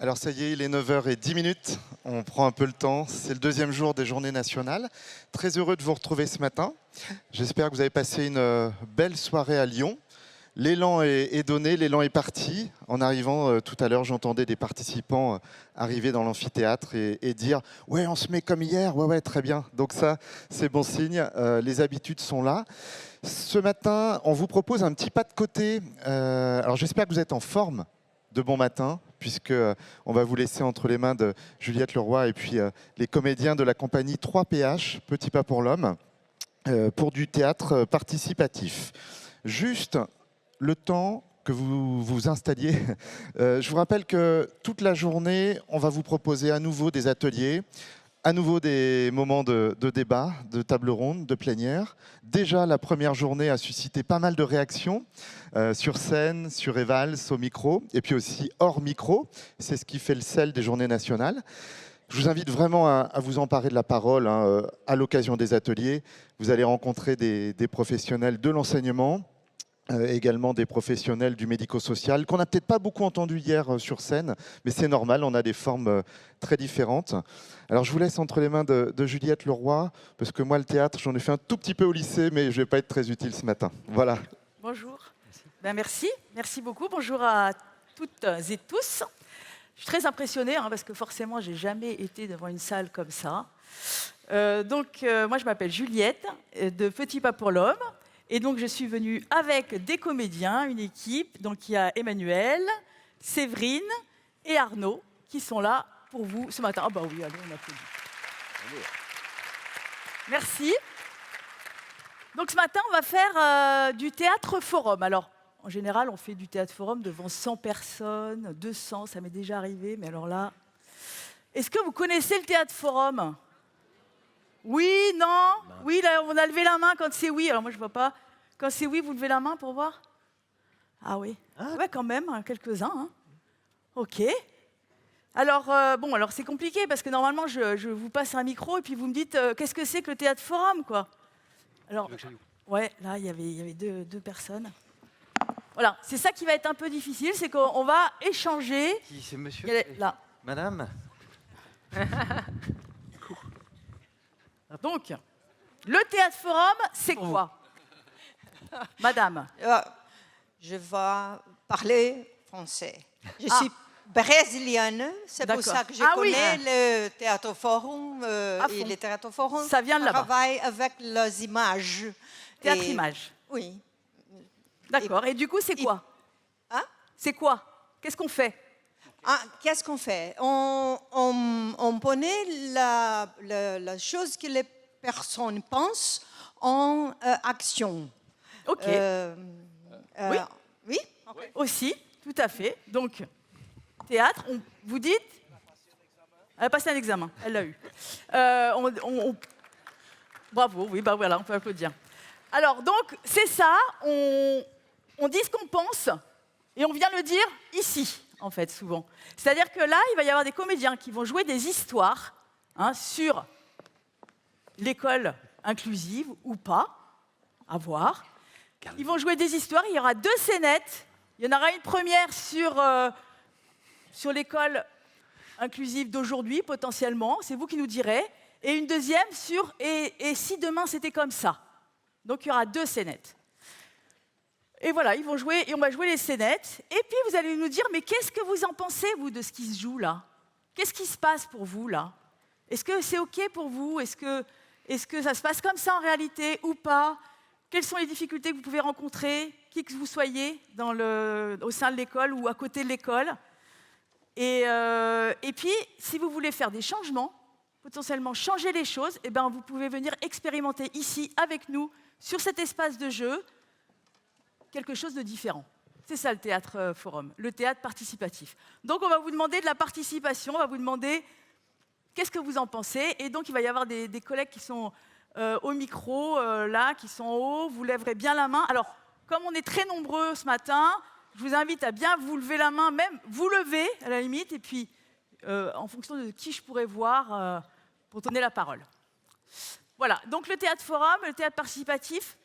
Alors ça y est, il est 9h10, on prend un peu le temps, c'est le deuxième jour des Journées nationales. Très heureux de vous retrouver ce matin. J'espère que vous avez passé une belle soirée à Lyon. L'élan est donné, l'élan est parti. En arrivant tout à l'heure, j'entendais des participants arriver dans l'amphithéâtre et dire « Ouais, on se met comme hier, ouais, très bien ». Donc ça, c'est bon signe, les habitudes sont là. Ce matin, on vous propose un petit pas de côté. Alors j'espère que vous êtes en forme de bon matin, puisque on va vous laisser entre les mains de Juliette Leroy et puis les comédiens de la compagnie 3PH, Petit pas pour l'homme, pour du théâtre participatif. Juste le temps que vous vous installiez. Je vous rappelle que toute la journée, on va vous proposer à nouveau des ateliers, à nouveau des moments de débat, de table ronde, de plénière. Déjà, la première journée a suscité pas mal de réactions sur scène, sur Evals, au micro, et puis aussi hors micro. C'est ce qui fait le sel des Journées nationales. Je vous invite vraiment à vous emparer de la parole à l'occasion des ateliers. Vous allez rencontrer des professionnels de l'enseignement, également des professionnels du médico-social, qu'on n'a peut-être pas beaucoup entendu hier sur scène, mais c'est normal, on a des formes très différentes. Alors je vous laisse entre les mains de Juliette Leroy, parce que moi le théâtre, j'en ai fait un tout petit peu au lycée, mais je ne vais pas être très utile ce matin. Voilà. Bonjour. Merci beaucoup. Bonjour à toutes et tous. Je suis très impressionnée parce que forcément, j'ai jamais été devant une salle comme ça. Moi, je m'appelle Juliette de Petit pas pour l'homme. Et donc, je suis venue avec des comédiens, une équipe. Donc, il y a Emmanuel, Séverine et Arnaud qui sont là pour vous ce matin. Ah bah oui, allez, on applaudit. Merci. Donc, ce matin, on va faire du théâtre forum. Alors, en général, on fait du théâtre forum devant 100 personnes, 200, ça m'est déjà arrivé. Mais alors là, est-ce que vous connaissez le théâtre forum ? Oui, non ? Oui, là, on a levé la main quand c'est oui. Alors moi, je ne vois pas. Quand c'est oui, vous levez la main pour voir ? Ah oui. Ouais, quand même, quelques-uns. Hein. OK. Alors, alors c'est compliqué parce que normalement, je vous passe un micro et puis vous me dites qu'est-ce que c'est que le théâtre forum, quoi ? Alors, ouais, là, il y avait deux personnes. Voilà, c'est ça qui va être un peu difficile, c'est qu'on va échanger. Qui c'est monsieur ? Là. Madame ? Donc, le théâtre forum, c'est quoi ? Madame. Je vais parler français. Je suis brésilienne, c'est pour ça que je connais le théâtre forum et le théâtre forum. Ça vient de là-bas. Travaille avec les images. Théâtre-image. Oui. D'accord. Et du coup, c'est quoi ? C'est quoi ? Qu'est-ce qu'on fait ? Qu'est-ce qu'on fait ? On connaît la chose que les personnes pensent en action. OK. Oui. Oui. Okay. Aussi, tout à fait. Donc, théâtre, vous dites ? Elle a passé un examen, elle l'a eu. Bravo, oui, bah voilà, on peut applaudir. Alors, donc, c'est ça, on dit ce qu'on pense et on vient le dire ici, en fait, souvent. C'est-à-dire que là, il va y avoir des comédiens qui vont jouer des histoires sur l'école inclusive ou pas, à voir. Ils vont jouer des histoires, il y aura 2 scénettes. Il y en aura une première sur l'école inclusive d'aujourd'hui, potentiellement, c'est vous qui nous direz, et une deuxième sur « Et si demain c'était comme ça ?» Donc il y aura 2 scénettes. Et voilà, ils vont jouer, et on va jouer les scénettes, et puis vous allez nous dire « Mais qu'est-ce que vous en pensez, vous, de ce qui se joue là ? Qu'est-ce qui se passe pour vous, là ? Est-ce que c'est OK pour vous ? Est-ce que ça se passe comme ça en réalité ou pas ? Quelles sont les difficultés que vous pouvez rencontrer, qui que vous soyez au sein de l'école ou à côté de l'école ? Et puis, si vous voulez faire des changements, potentiellement changer les choses, vous pouvez venir expérimenter ici, avec nous, sur cet espace de jeu, quelque chose de différent. C'est ça le théâtre forum, le théâtre participatif. Donc, on va vous demander de la participation, on va vous demander qu'est-ce que vous en pensez. Et donc, il va y avoir des collègues qui sont au micro, là, qui sont en haut. Vous lèverez bien la main. Alors, comme on est très nombreux ce matin, je vous invite à bien vous lever la main, même vous lever à la limite, et puis en fonction de qui je pourrais voir pour donner la parole. Voilà, donc le théâtre forum, le théâtre participatif,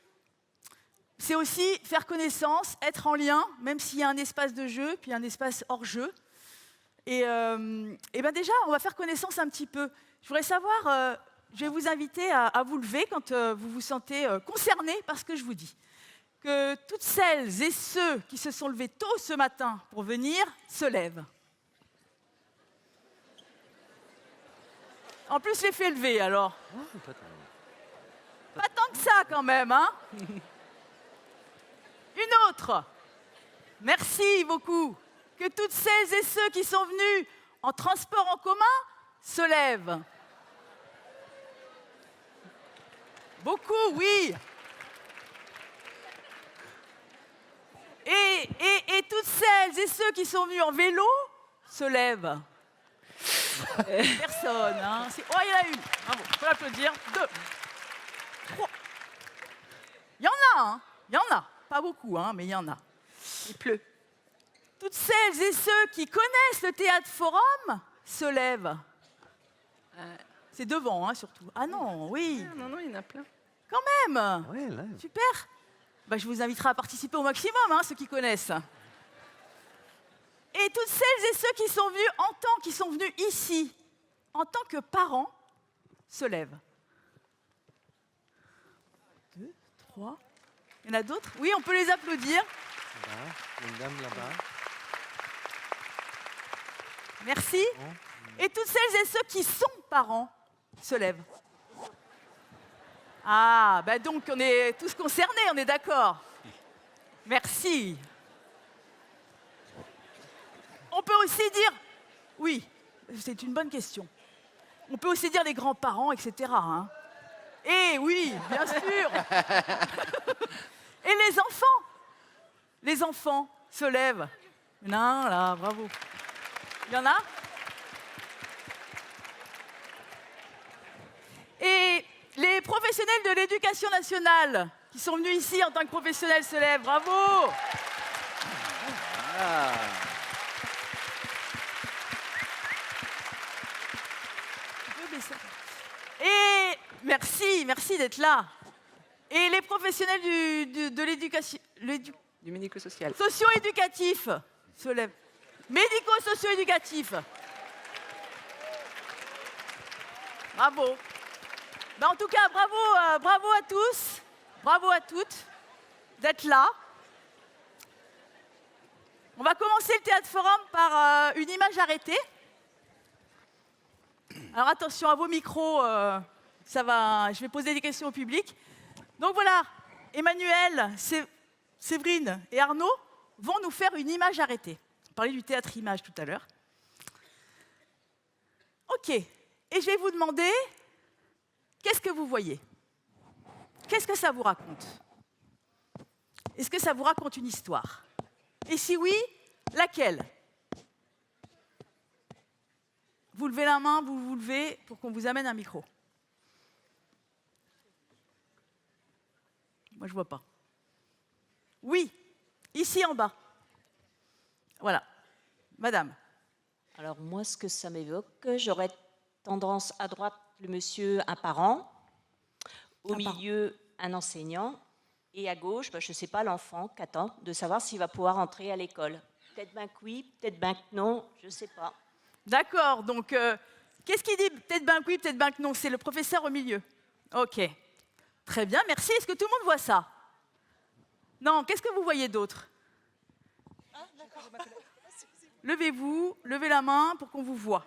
c'est aussi faire connaissance, être en lien, même s'il y a un espace de jeu, puis un espace hors jeu. Et ben déjà, on va faire connaissance un petit peu. Je voudrais savoir, je vais vous inviter à vous lever quand vous vous sentez concernés par ce que je vous dis. Que toutes celles et ceux qui se sont levés tôt ce matin pour venir se lèvent. En plus, les fait lever, alors. Pas tant que ça, quand même, hein. Une autre. Merci beaucoup. Que toutes celles et ceux qui sont venus en transport en commun se lèvent. Beaucoup, oui. Et toutes celles et ceux qui sont venus en vélo se lèvent. Personne, hein. Oh, il y en a une. Bravo, il faut l'applaudir. 2, 3. Il y en a, hein. Il y en a. Pas beaucoup, hein, mais il y en a. Il pleut. Toutes celles et ceux qui connaissent le Théâtre Forum se lèvent. C'est devant, hein, surtout. Ah non, oui. Non, il y en a plein. Quand même. Ouais, là. Super. Bah, je vous inviterai à participer au maximum, hein, ceux qui connaissent. Et toutes celles et ceux qui sont venus ici, en tant que parents, se lèvent. 2, 3. Il y en a d'autres? Oui, on peut les applaudir. Là, une dame là-bas. Merci. Et toutes celles et ceux qui sont parents se lèvent. Ah, bah donc on est tous concernés, on est d'accord. Merci. On peut aussi dire, oui, c'est une bonne question. On peut aussi dire les grands-parents, etc. Hein. Et oui, bien sûr. Et les enfants se lèvent. Il y en a un là, bravo. Il y en a? Et les professionnels de l'éducation nationale qui sont venus ici en tant que professionnels se lèvent. Bravo! Ah. Et merci d'être là. Et les professionnels de l'éducation... Du médico-social. Socio-éducatif se lèvent. Médico-socio-éducatif. Bravo. Ben, en tout cas, bravo à tous, bravo à toutes d'être là. On va commencer le Théâtre Forum par une image arrêtée. Alors attention à vos micros, ça va, je vais poser des questions au public. Donc voilà, Emmanuel, Séverine et Arnaud vont nous faire une image arrêtée. On parlait du théâtre image tout à l'heure. Ok, et je vais vous demander, qu'est-ce que vous voyez? Qu'est-ce que ça vous raconte? Est-ce que ça vous raconte une histoire? Et si oui, laquelle? Vous levez la main, vous vous levez pour qu'on vous amène un micro. Moi, je ne vois pas. Oui, ici en bas. Voilà. Madame. Alors moi, ce que ça m'évoque, j'aurais tendance à droite, le monsieur, un parent, au milieu, un enseignant, et à gauche, je ne sais pas, l'enfant qui attend de savoir s'il va pouvoir entrer à l'école. Peut-être bien que oui, peut-être bien que non, je ne sais pas. D'accord, donc qu'est-ce qu'il dit? Peut-être bien que oui, peut-être bien que non. C'est le professeur au milieu. Ok, très bien, merci. Est-ce que tout le monde voit ça? Non, qu'est-ce que vous voyez d'autre? Levez-vous, levez la main pour qu'on vous voie.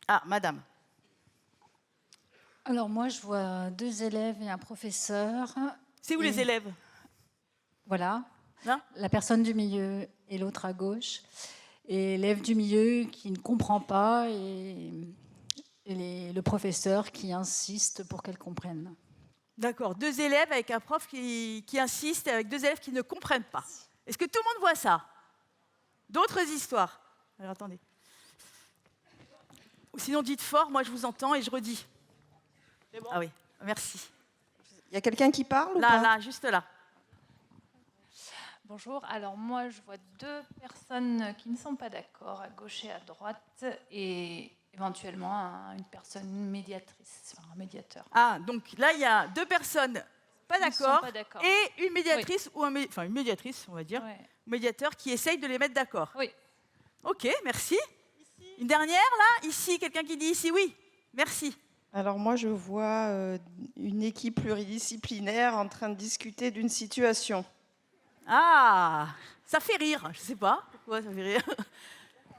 Ah, madame. Alors moi, je vois 2 élèves et un professeur. C'est où les élèves? Voilà, Là? la personne du milieu et l'autre à gauche. Et l'élève du milieu qui ne comprend pas et le professeur qui insiste pour qu'elle comprenne. D'accord, 2 élèves avec un prof qui insiste et avec 2 élèves qui ne comprennent pas. Est-ce que tout le monde voit ça? D'autres histoires? Alors attendez. Sinon dites fort, moi je vous entends et je redis. C'est bon? Ah oui, merci. Il y a quelqu'un qui parle ou là, pas? là, juste là. Bonjour, alors moi je vois 2 personnes qui ne sont pas d'accord, à gauche et à droite, et éventuellement une personne médiatrice, enfin, un médiateur. Ah, donc là il y a 2 personnes pas d'accord et une médiatrice, oui. enfin une médiatrice on va dire, Ouais. médiateur qui essaye de les mettre d'accord. Oui. Ok, merci. Une dernière, là, ici, quelqu'un qui dit ici, oui. Merci. Alors moi, je vois une équipe pluridisciplinaire en train de discuter d'une situation. Ah, ça fait rire, je ne sais pas pourquoi ça fait rire.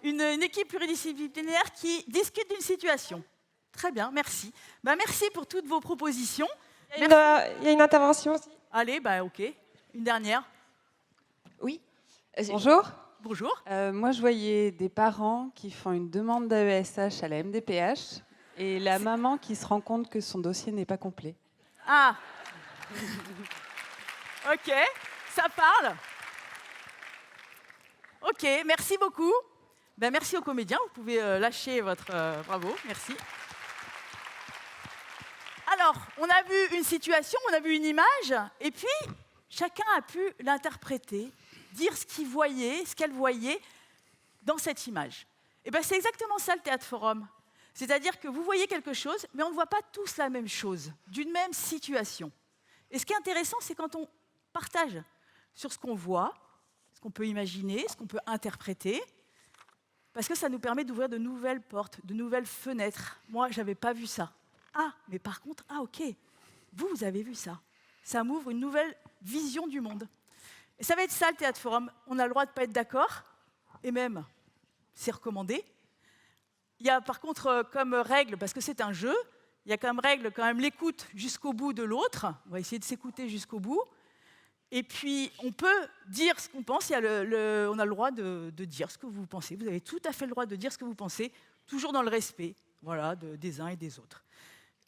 Une équipe pluridisciplinaire qui discute d'une situation. Très bien, merci. Merci pour toutes vos propositions. Il y a une intervention aussi. Allez, ok. Une dernière. Oui. Bonjour. Bonjour. Moi, je voyais des parents qui font une demande d'AESH à la MDPH et la maman qui se rend compte que son dossier n'est pas complet. Ah. Ok, ça parle. Ok, merci beaucoup. Merci aux comédiens. Vous pouvez lâcher votre... bravo, merci. Alors, on a vu une situation, on a vu une image, et puis chacun a pu l'interpréter, dire ce qu'il voyait, ce qu'elle voyait dans cette image. Et c'est exactement ça le Théâtre Forum. C'est-à-dire que vous voyez quelque chose, mais on ne voit pas tous la même chose, d'une même situation. Et ce qui est intéressant, c'est quand on partage sur ce qu'on voit, ce qu'on peut imaginer, ce qu'on peut interpréter, parce que ça nous permet d'ouvrir de nouvelles portes, de nouvelles fenêtres. Moi, je n'avais pas vu ça. Ah, mais par contre, ok, vous avez vu ça. Ça m'ouvre une nouvelle vision du monde. Et ça va être ça, le Théâtre Forum. On a le droit de ne pas être d'accord, et même, c'est recommandé. Il y a par contre comme règle, parce que c'est un jeu, il y a comme règle quand même l'écoute jusqu'au bout de l'autre. On va essayer de s'écouter jusqu'au bout. Et puis, on peut dire ce qu'on pense. On a le droit de dire ce que vous pensez. Vous avez tout à fait le droit de dire ce que vous pensez, toujours dans le respect, voilà, des uns et des autres.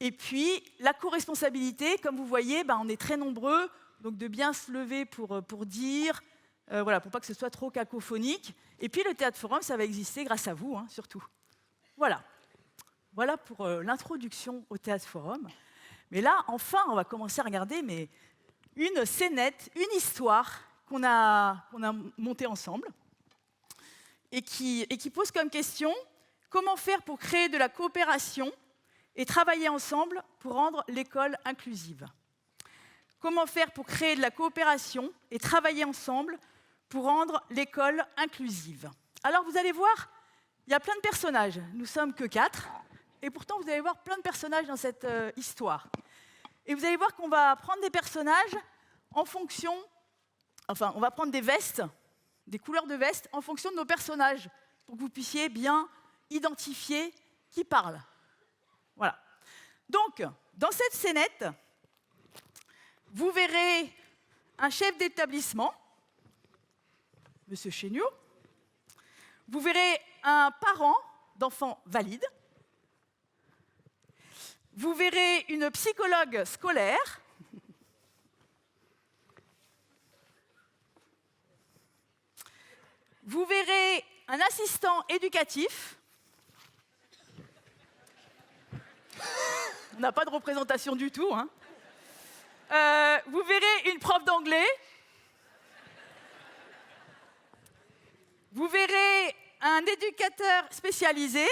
Et puis, la co-responsabilité, comme vous voyez, on est très nombreux, donc de bien se lever pour dire, voilà, pour pas que ce soit trop cacophonique. Et puis, le Théâtre Forum, ça va exister grâce à vous, surtout. Voilà. Voilà pour l'introduction au Théâtre Forum. Mais là, enfin, on va commencer à regarder une scénette, une histoire qu'on a montée ensemble et qui pose comme question comment faire pour créer de la coopération et travailler ensemble pour rendre l'école inclusive. Comment faire pour créer de la coopération et travailler ensemble pour rendre l'école inclusive. Alors vous allez voir, il y a plein de personnages. Nous ne sommes que 4. Et pourtant, vous allez voir plein de personnages dans cette histoire. Et vous allez voir qu'on va prendre des personnages en fonction... Enfin, on va prendre des vestes, des couleurs de vestes, en fonction de nos personnages, pour que vous puissiez bien identifier qui parle. Voilà. Donc, dans cette scénette, vous verrez un chef d'établissement, M. Chéniaud. Vous verrez un parent d'enfants valides. Vous verrez une psychologue scolaire. Vous verrez un assistant éducatif. On n'a pas de représentation du tout. Vous verrez une prof d'anglais. Vous verrez un éducateur spécialisé.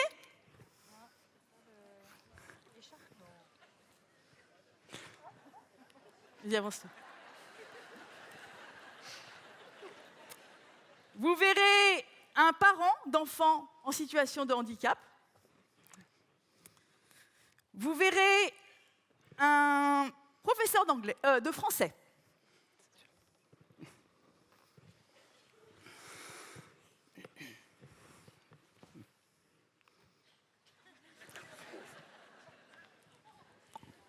Vous verrez un parent d'enfants en situation de handicap. Vous verrez un professeur de français.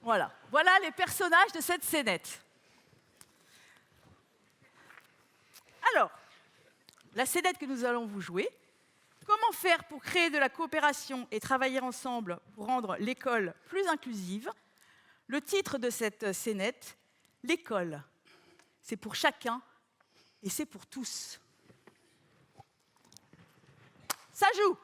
Voilà. Voilà les personnages de cette scénette. Alors, la scénette que nous allons vous jouer, comment faire pour créer de la coopération et travailler ensemble pour rendre l'école plus inclusive? Le titre de cette scénette, l'école, c'est pour chacun et c'est pour tous. Ça joue!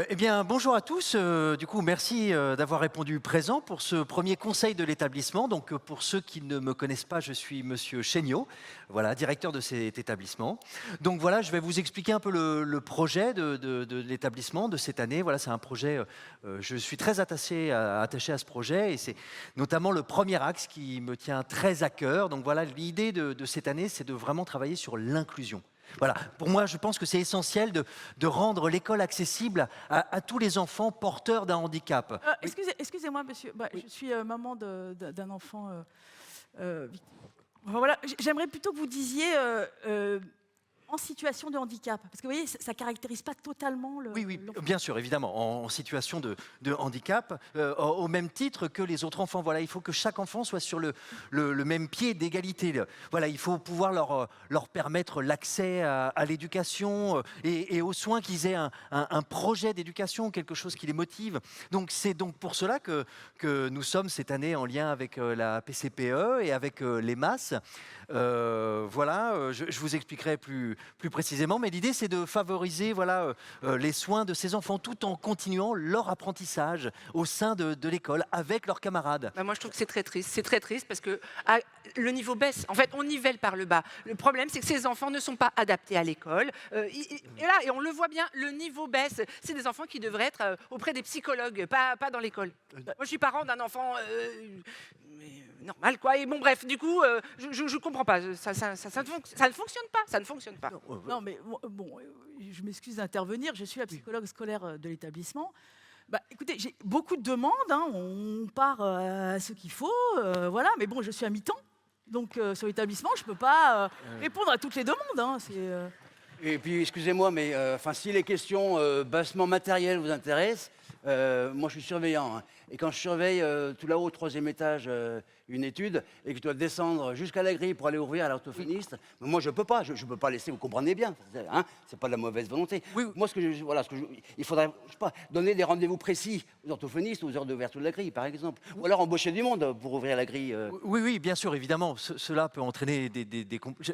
Eh bien, bonjour à tous. Du coup, merci d'avoir répondu présent pour ce premier conseil de l'établissement. Donc, pour ceux qui ne me connaissent pas, je suis Monsieur Chéniaud, voilà, directeur de cet établissement. Donc voilà, je vais vous expliquer un peu le projet de l'établissement de cette année. Voilà, c'est un projet, je suis très attaché à ce projet et c'est notamment le premier axe qui me tient très à cœur. Donc voilà, l'idée de cette année, c'est de vraiment travailler sur l'inclusion. Voilà, pour moi, je pense que c'est essentiel de rendre l'école accessible à tous les enfants porteurs d'un handicap. Excusez-moi, monsieur, je suis maman d'un enfant. Voilà, j'aimerais plutôt que vous disiez en situation de handicap, parce que vous voyez, ça ne caractérise pas totalement le... Oui, bien sûr, évidemment, en situation de handicap, au même titre que les autres enfants. Voilà, il faut que chaque enfant soit sur le même pied d'égalité. Voilà, il faut pouvoir leur permettre l'accès à l'éducation et aux soins, qu'ils aient un projet d'éducation, quelque chose qui les motive. Donc c'est donc pour cela que nous sommes cette année en lien avec la PCPE et avec les MAS. Voilà, je vous expliquerai plus précisément, mais l'idée c'est de favoriser les soins de ces enfants tout en continuant leur apprentissage au sein de l'école avec leurs camarades. Moi je trouve que c'est très triste. C'est très triste parce que le niveau baisse. En fait, on nivelle par le bas. Le problème c'est que ces enfants ne sont pas adaptés à l'école. Et on le voit bien, le niveau baisse. C'est des enfants qui devraient être auprès des psychologues, pas dans l'école. Moi je suis parent d'un enfant... normal quoi, et bon bref, du coup je comprends pas, ça ne fonctionne pas. Non mais bon, je m'excuse d'intervenir, je suis la psychologue scolaire de l'établissement. Écoutez, j'ai beaucoup de demandes, on part à ce qu'il faut, voilà, mais bon, je suis à mi-temps, donc sur l'établissement, je peux pas répondre à toutes les demandes. Et puis, excusez-moi, mais si les questions bassement matérielles vous intéressent, moi je suis surveillant. Et quand je surveille tout là-haut, au 3e étage, une étude, et que je dois descendre jusqu'à la grille pour aller ouvrir à l'orthophoniste, moi je peux pas laisser, vous comprenez bien, c'est pas de la mauvaise volonté. Oui. Moi il faudrait, je sais pas, donner des rendez-vous précis aux orthophonistes, aux heures d'ouverture de la grille, par exemple. Ou alors embaucher du monde pour ouvrir la grille. Oui, bien sûr, évidemment, cela peut entraîner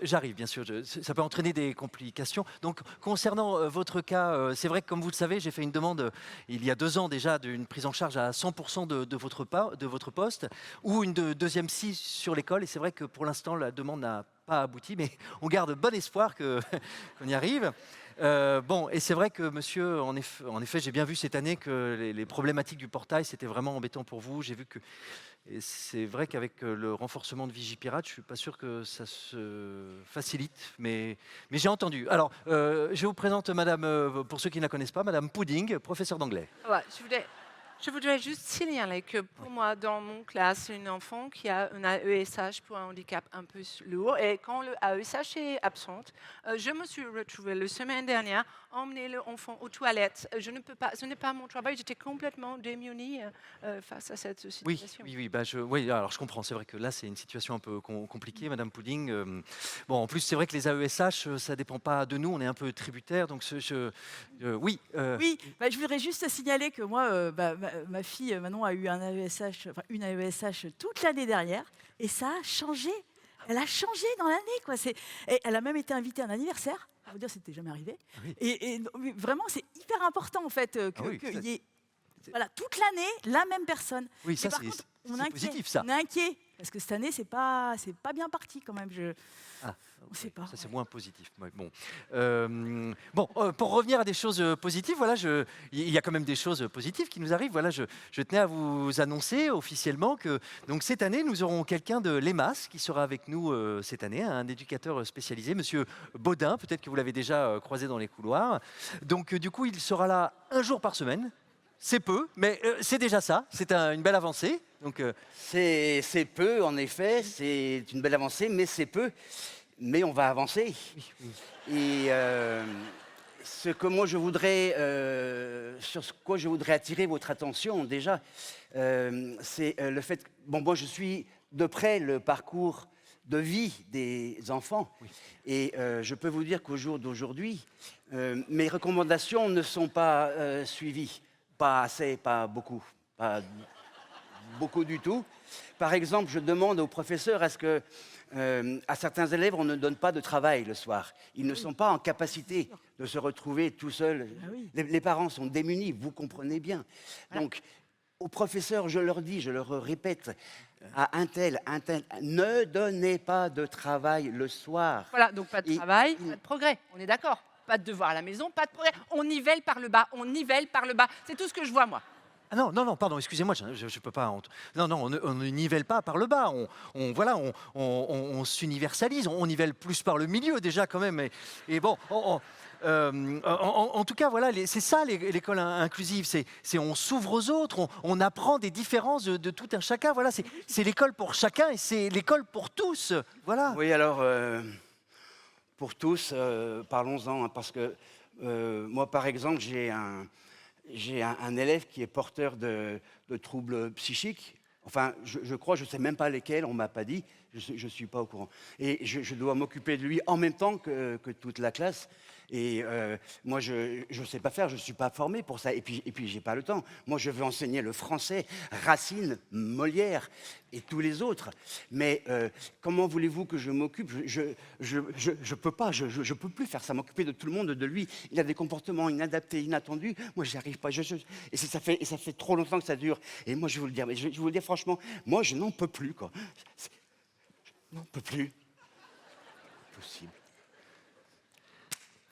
j'arrive, bien sûr, ça peut entraîner des complications. Donc, concernant votre cas, c'est vrai que, comme vous le savez, j'ai fait une demande il y a 2 ans déjà d'une prise en charge à 100% de votre poste, ou une deuxième psy sur l'école, et c'est vrai que pour l'instant, la demande n'a pas abouti, mais on garde bon espoir qu'on y arrive. Et c'est vrai que, monsieur, en effet, j'ai bien vu cette année que les problématiques du portail, c'était vraiment embêtant pour vous. J'ai vu que... Et c'est vrai qu'avec le renforcement de Vigipirate, je ne suis pas sûr que ça se facilite, mais j'ai entendu. Alors, je vous présente madame, pour ceux qui ne la connaissent pas, madame Pudding, professeure d'anglais. Ouais, je voudrais juste signaler que pour moi, dans mon classe, c'est une enfant qui a un AESH pour un handicap un peu lourd. Et quand le AESH est absente, je me suis retrouvée la semaine dernière emmener l'enfant aux toilettes. Je ne peux pas, ce n'est pas mon travail. J'étais complètement démunie face à cette situation. Oui, alors je comprends. C'est vrai que là, c'est une situation un peu compliquée, madame Pudding. En plus, c'est vrai que les AESH, ça ne dépend pas de nous. On est un peu tributaire. Donc, oui. Oui, je voudrais juste signaler que moi, ma fille Manon a eu une AESH toute l'année dernière, et ça a changé. Elle a changé dans l'année, Et elle a même été invitée à un anniversaire. Je veux dire, c'était jamais arrivé. Oui. Et vraiment, c'est hyper important en fait qu'il y ait toute l'année la même personne. Oui, ça c'est positif, ça. On est inquiet parce que cette année, c'est pas bien parti quand même. On sait pas. Ça, c'est moins positif. Pour revenir à des choses positives, il y a quand même des choses positives qui nous arrivent. Je tenais à vous annoncer officiellement que donc, cette année, nous aurons quelqu'un de l'EMAS qui sera avec nous cette année, un éducateur spécialisé, monsieur Baudin. Peut-être que vous l'avez déjà croisé dans les couloirs. Donc, du coup, il sera là 1 jour par semaine. C'est peu, mais c'est déjà ça. C'est une belle avancée. C'est peu, en effet. C'est une belle avancée, mais c'est peu. Mais on va avancer. Oui. Et sur quoi je voudrais attirer votre attention déjà, c'est le fait que moi je suis de près le parcours de vie des enfants. Oui. Et je peux vous dire qu'au jour d'aujourd'hui, mes recommandations ne sont pas suivies. Pas assez, pas beaucoup. Pas beaucoup du tout. Par exemple, je demande aux professeurs à ce que à certains élèves, on ne donne pas de travail le soir. Ils ne sont pas en capacité de se retrouver tout seuls. Les parents sont démunis, vous comprenez bien. Donc, aux professeurs, je leur dis, je leur répète, à un tel, ne donnez pas de travail le soir. Voilà, donc pas de travail, pas de progrès. On est d'accord. Pas de devoir à la maison, pas de progrès. On nivelle par le bas, on nivelle par le bas. C'est tout ce que je vois, moi. Ah non, pardon, excusez-moi, je ne peux pas. Non, on ne nivelle pas par le bas. On s'universalise. On nivelle plus par le milieu déjà quand même. Et bon, en tout cas, voilà, c'est ça l'école inclusive. C'est on s'ouvre aux autres, on apprend des différences de tout un chacun. Voilà, c'est l'école pour chacun et c'est l'école pour tous. Voilà. Oui, alors pour tous, parlons-en, hein, parce que moi, par exemple, j'ai un élève qui est porteur de troubles psychiques. Enfin, je crois, je ne sais même pas lesquels, on ne m'a pas dit, je ne suis pas au courant. Et je dois m'occuper de lui en même temps que toute la classe. Et moi, je ne sais pas faire, je ne suis pas formé pour ça. Et puis je n'ai pas le temps. Moi, je veux enseigner le français, Racine, Molière et tous les autres. Mais comment voulez-vous que je m'occupe? Je peux pas, je peux plus faire ça, m'occuper de tout le monde, de lui. Il a des comportements inadaptés, inattendus. Moi, j'y arrive pas. Et ça fait trop longtemps que ça dure. Et moi, je vais vous le dire, je vais vous le dire franchement, moi, je n'en peux plus, quoi. Je n'en peux plus. Possible.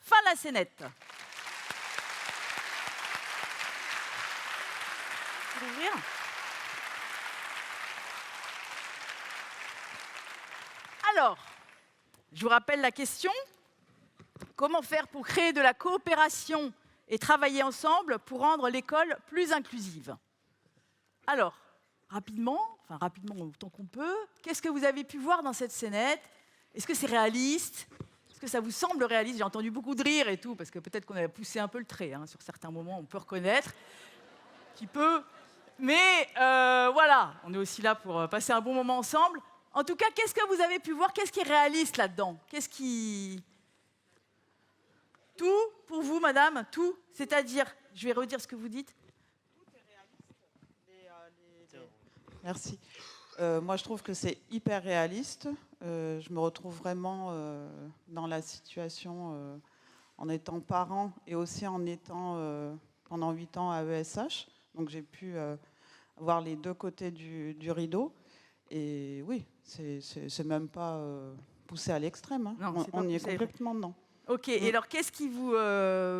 Fin la scénette. Ouvrir. Alors, je vous rappelle la question. Comment faire pour créer de la coopération et travailler ensemble pour rendre l'école plus inclusive? Alors, rapidement autant qu'on peut, qu'est-ce que vous avez pu voir dans cette scénette? Est-ce que c'est réaliste? Est-ce que ça vous semble réaliste? J'ai entendu beaucoup de rires et tout, parce que peut-être qu'on avait poussé un peu le trait. Hein, sur certains moments, on peut reconnaître. Un petit peu. Mais voilà, on est aussi là pour passer un bon moment ensemble. En tout cas, qu'est-ce que vous avez pu voir? Qu'est-ce qui est réaliste là-dedans? Qu'est-ce qui... Tout, pour vous, madame, tout. C'est-à-dire, je vais redire ce que vous dites. Tout est réaliste. Merci. Moi, je trouve que c'est hyper réaliste. Je me retrouve vraiment dans la situation en étant parent et aussi en étant pendant 8 ans à ESH. Donc, j'ai pu voir les deux côtés du rideau. Et oui, c'est même pas poussé à l'extrême. Hein. Non, on y est complètement dedans. Ok, et alors qu'est-ce qui vous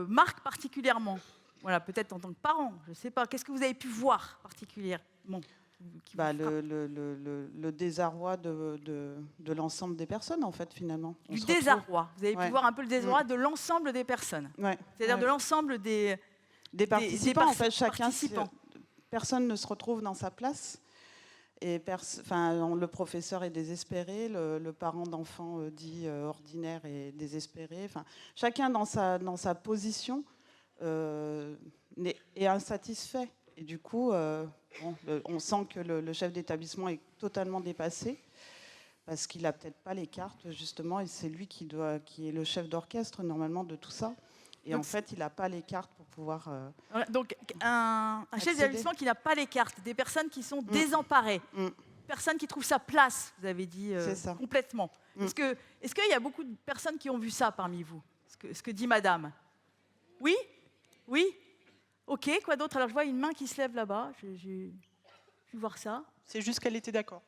marque particulièrement? Voilà, peut-être en tant que parent, je ne sais pas. Qu'est-ce que vous avez pu voir particulièrement? Le désarroi de l'ensemble des personnes, en fait, finalement. Du désarroi. Vous avez pu voir un peu le désarroi de l'ensemble des personnes. C'est-à-dire de l'ensemble des participants. En fait, personne ne se retrouve dans sa place. Et le professeur est désespéré, le parent d'enfant dit ordinaire est désespéré. Enfin, chacun dans sa position est insatisfait. Et du coup, on sent que le chef d'établissement est totalement dépassé parce qu'il n'a peut-être pas les cartes, justement, et c'est lui qui est le chef d'orchestre, normalement, de tout ça. Et en fait, il n'a pas les cartes pour pouvoir... Donc, un chef d'établissement qui n'a pas les cartes, des personnes qui sont désemparées, personnes qui trouvent sa place, vous avez dit complètement. Est-ce qu'il y a beaucoup de personnes qui ont vu ça parmi vous, ce que dit madame? Oui? Oui? Ok, quoi d'autre? Alors, je vois une main qui se lève là-bas. Je vais voir ça. C'est juste qu'elle était d'accord.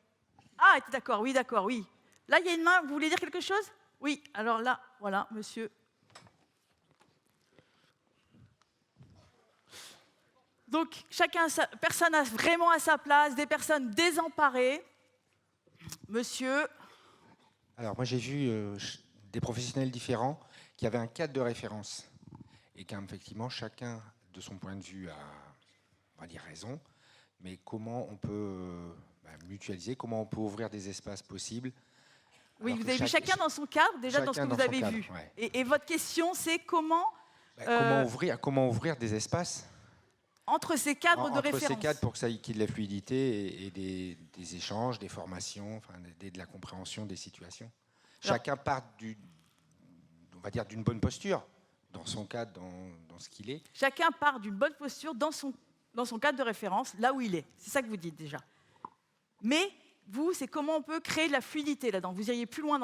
Ah, elle était d'accord, oui, d'accord, oui. Là, il y a une main, vous voulez dire quelque chose? Oui, alors là, voilà, monsieur. Donc, personne a vraiment à sa place, des personnes désemparées. Monsieur. Alors, moi, j'ai vu des professionnels différents qui avaient un cadre de référence et qu'effectivement, chacun, de son point de vue, a, on va dire, raison. Mais comment on peut mutualiser, comment on peut ouvrir des espaces possibles? Oui, vous avez vu chacun dans son cadre, déjà dans ce que vous avez vu. Ouais. Et votre question, c'est comment... comment ouvrir des espaces entre ces cadres de référence. Entre ces cadres pour qu'il y ait de la fluidité et des échanges, des formations, de la compréhension des situations. Alors, chacun part on va dire, d'une bonne posture dans son cadre, dans ce qu'il est. Chacun part d'une bonne posture dans son cadre de référence, là où il est. C'est ça que vous dites déjà. Mais vous, c'est comment on peut créer de la fluidité là-dedans. Vous iriez plus loin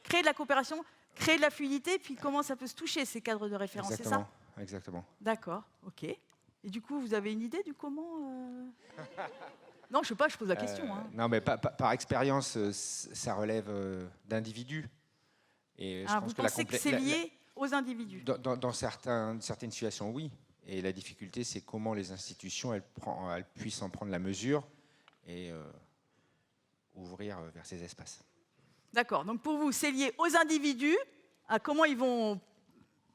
créer de la coopération, créer de la fluidité, puis comment ça peut se toucher, ces cadres de référence, c'est ça? Exactement. D'accord, ok. Et du coup, vous avez une idée du comment Non, je ne sais pas, je pose la question. Hein. Non, mais par expérience, ça relève d'individus. Et vous pensez que c'est lié aux individus? Dans certaines situations, oui. Et la difficulté, c'est comment les institutions elles puissent en prendre la mesure et ouvrir vers ces espaces. D'accord. Donc pour vous, c'est lié aux individus, à comment ils vont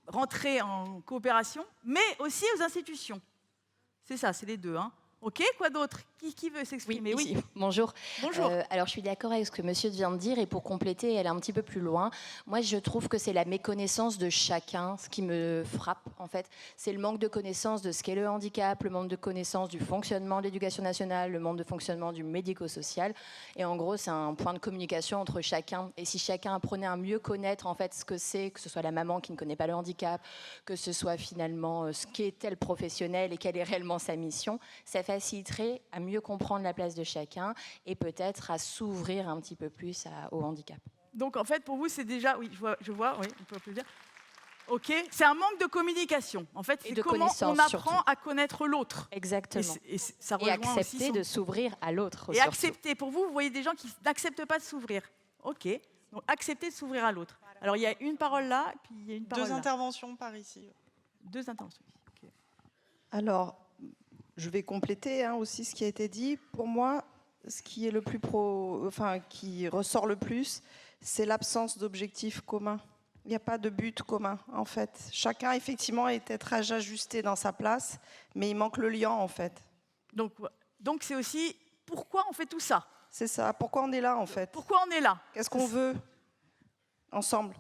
rentrer en coopération, mais aussi aux institutions. C'est ça, c'est les deux. Hein. OK, quoi d'autre ? Qui veut s'exprimer ? Oui. Bonjour. Bonjour. Alors, je suis d'accord avec ce que monsieur vient de dire, et pour compléter, aller un petit peu plus loin, moi, je trouve que c'est la méconnaissance de chacun, ce qui me frappe, en fait. C'est le manque de connaissance de ce qu'est le handicap, le manque de connaissance du fonctionnement de l'éducation nationale, le manque de fonctionnement du médico-social. Et en gros, c'est un point de communication entre chacun. Et si chacun apprenait à mieux connaître, en fait, ce que c'est, que ce soit la maman qui ne connaît pas le handicap, que ce soit finalement ce qu'est tel professionnel et quelle est réellement sa mission, ça faciliterait à mieux comprendre la place de chacun et peut-être à s'ouvrir un petit peu plus au handicap. Donc en fait, pour vous, c'est déjà... Oui, je vois, oui, on peut applaudir. OK, c'est un manque de communication. En fait, c'est comment on apprend surtout à connaître l'autre. Exactement. Et ça et accepter de s'ouvrir à l'autre. Et surtout. Accepter. Pour vous, vous voyez des gens qui n'acceptent pas de s'ouvrir. OK, donc accepter de s'ouvrir à l'autre. Alors il y a une parole là, puis il y a une parole là. Deux interventions par ici. Deux interventions. Okay. Alors, je vais compléter aussi ce qui a été dit. Pour moi, ce qui est le plus qui ressort le plus, c'est l'absence d'objectifs communs. Il n'y a pas de but commun, en fait. Chacun, effectivement, est très ajusté dans sa place, mais il manque le lien, en fait. Donc c'est aussi pourquoi on fait tout ça. C'est ça. Pourquoi on est là, en fait. Pourquoi on est là. Qu'est-ce qu'on veut ensemble.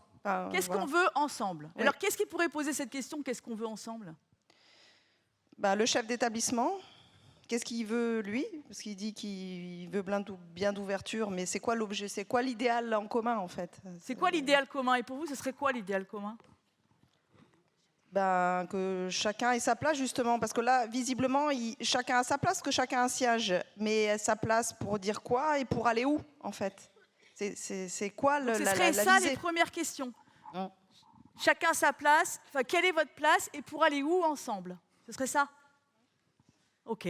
Qu'est-ce qu'on veut ensemble. Oui. Alors, qu'est-ce qui pourrait poser cette question, qu'est-ce qu'on veut ensemble ? Le chef d'établissement, qu'est-ce qu'il veut, lui ? Parce qu'il dit qu'il veut bien d'ouverture, mais c'est quoi l'objet ? C'est quoi l'idéal en commun, en fait ? C'est quoi l'idéal commun ? Et pour vous, ce serait quoi l'idéal commun ? Que chacun ait sa place, justement. Parce que là, visiblement, chacun a sa place, que chacun a un siège. Mais sa place pour dire quoi et pour aller où, en fait ? C'est quoi la visée ? Ce serait ça, les premières questions. Chacun sa place. Quelle est votre place et pour aller où ensemble ? Ce serait ça ? OK.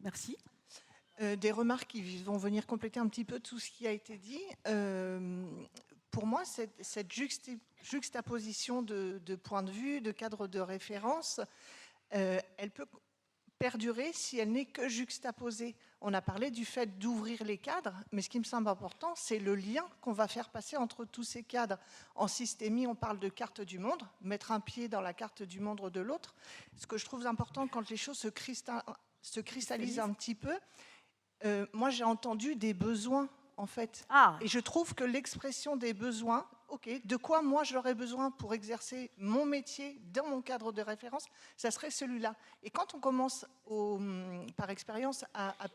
Merci. Des remarques qui vont venir compléter un petit peu tout ce qui a été dit. Pour moi, cette juxtaposition de points de vue, de cadres de référence, elle peut perdurer si elle n'est que juxtaposée. On a parlé du fait d'ouvrir les cadres, mais ce qui me semble important, c'est le lien qu'on va faire passer entre tous ces cadres. En systémie, on parle de carte du monde, mettre un pied dans la carte du monde de l'autre. Ce que je trouve important quand les choses se cristallisent un petit peu, moi j'ai entendu des besoins, en fait. Et je trouve que l'expression des besoins, OK, de quoi moi j'aurais besoin pour exercer mon métier dans mon cadre de référence, ça serait celui-là. Et quand on commence par expérience à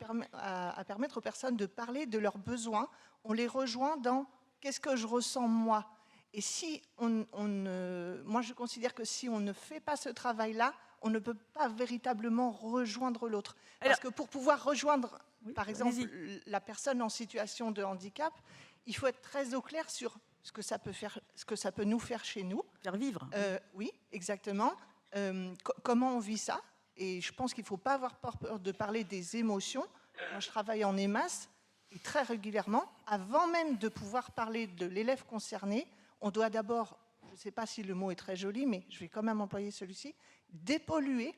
permettre aux personnes de parler de leurs besoins, on les rejoint dans qu'est-ce que je ressens moi. Et si moi je considère que si on ne fait pas ce travail-là, on ne peut pas véritablement rejoindre l'autre. Parce que pour pouvoir rejoindre, par exemple, la personne en situation de handicap, il faut être très au clair sur ce que ça peut nous faire chez nous. Faire vivre. Oui, exactement. Comment on vit ça ? Et je pense qu'il ne faut pas avoir peur de parler des émotions. Moi, je travaille en EMAS et très régulièrement, avant même de pouvoir parler de l'élève concerné, on doit d'abord, je ne sais pas si le mot est très joli, mais je vais quand même employer celui-ci, dépolluer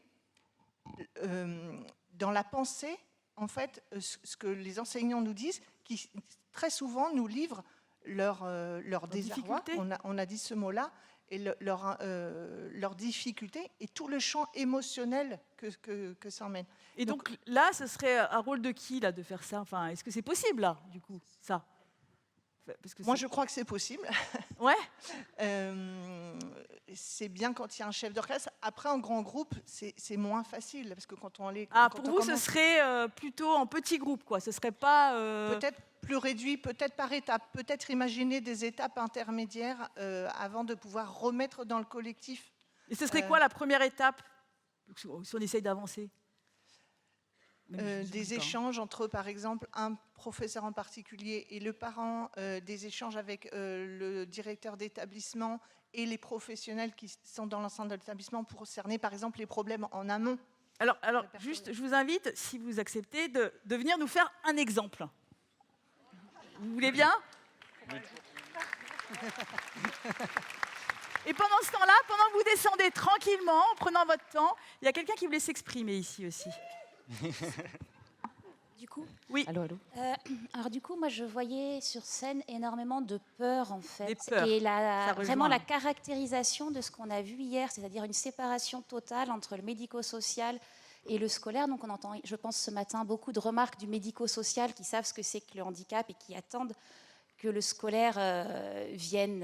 dans la pensée, en fait, ce que les enseignants nous disent, qui très souvent nous livrent leur désarroi, on a dit ce mot-là, et leur difficulté et tout le champ émotionnel que ça emmène. Et donc là, ce serait un rôle de qui là, de faire ça ? Enfin, est-ce que c'est possible là, du coup, ça ? Moi, je crois que c'est possible. Ouais. C'est bien quand il y a un chef d'orchestre. Après, en grand groupe, c'est moins facile parce que quand on les. Pour vous, ce serait plutôt en petit groupe, quoi. Ce serait pas. Peut-être plus réduit, peut-être par étapes. Peut-être imaginer des étapes intermédiaires avant de pouvoir remettre dans le collectif. Et ce serait quoi la première étape si on essaye d'avancer ? Des échanges entre, par exemple, un professeur en particulier et le parent, des échanges avec le directeur d'établissement et les professionnels qui sont dans l'enceinte de l'établissement pour cerner, par exemple, les problèmes en amont. Alors juste, je vous invite, si vous acceptez, de venir nous faire un exemple. Vous voulez bien ? Et pendant ce temps-là, pendant que vous descendez tranquillement, en prenant votre temps, il y a quelqu'un qui voulait s'exprimer ici aussi. Du coup, oui. Alors du coup, moi, je voyais sur scène énormément de peur, en fait. Des peurs. Et vraiment la rejoint. caractérisation de ce qu'on a vu hier, c'est-à-dire une séparation totale entre le médico-social et le scolaire. Donc on entend, je pense, ce matin, beaucoup de remarques du médico-social qui savent ce que c'est que le handicap et qui attendent que le scolaire vienne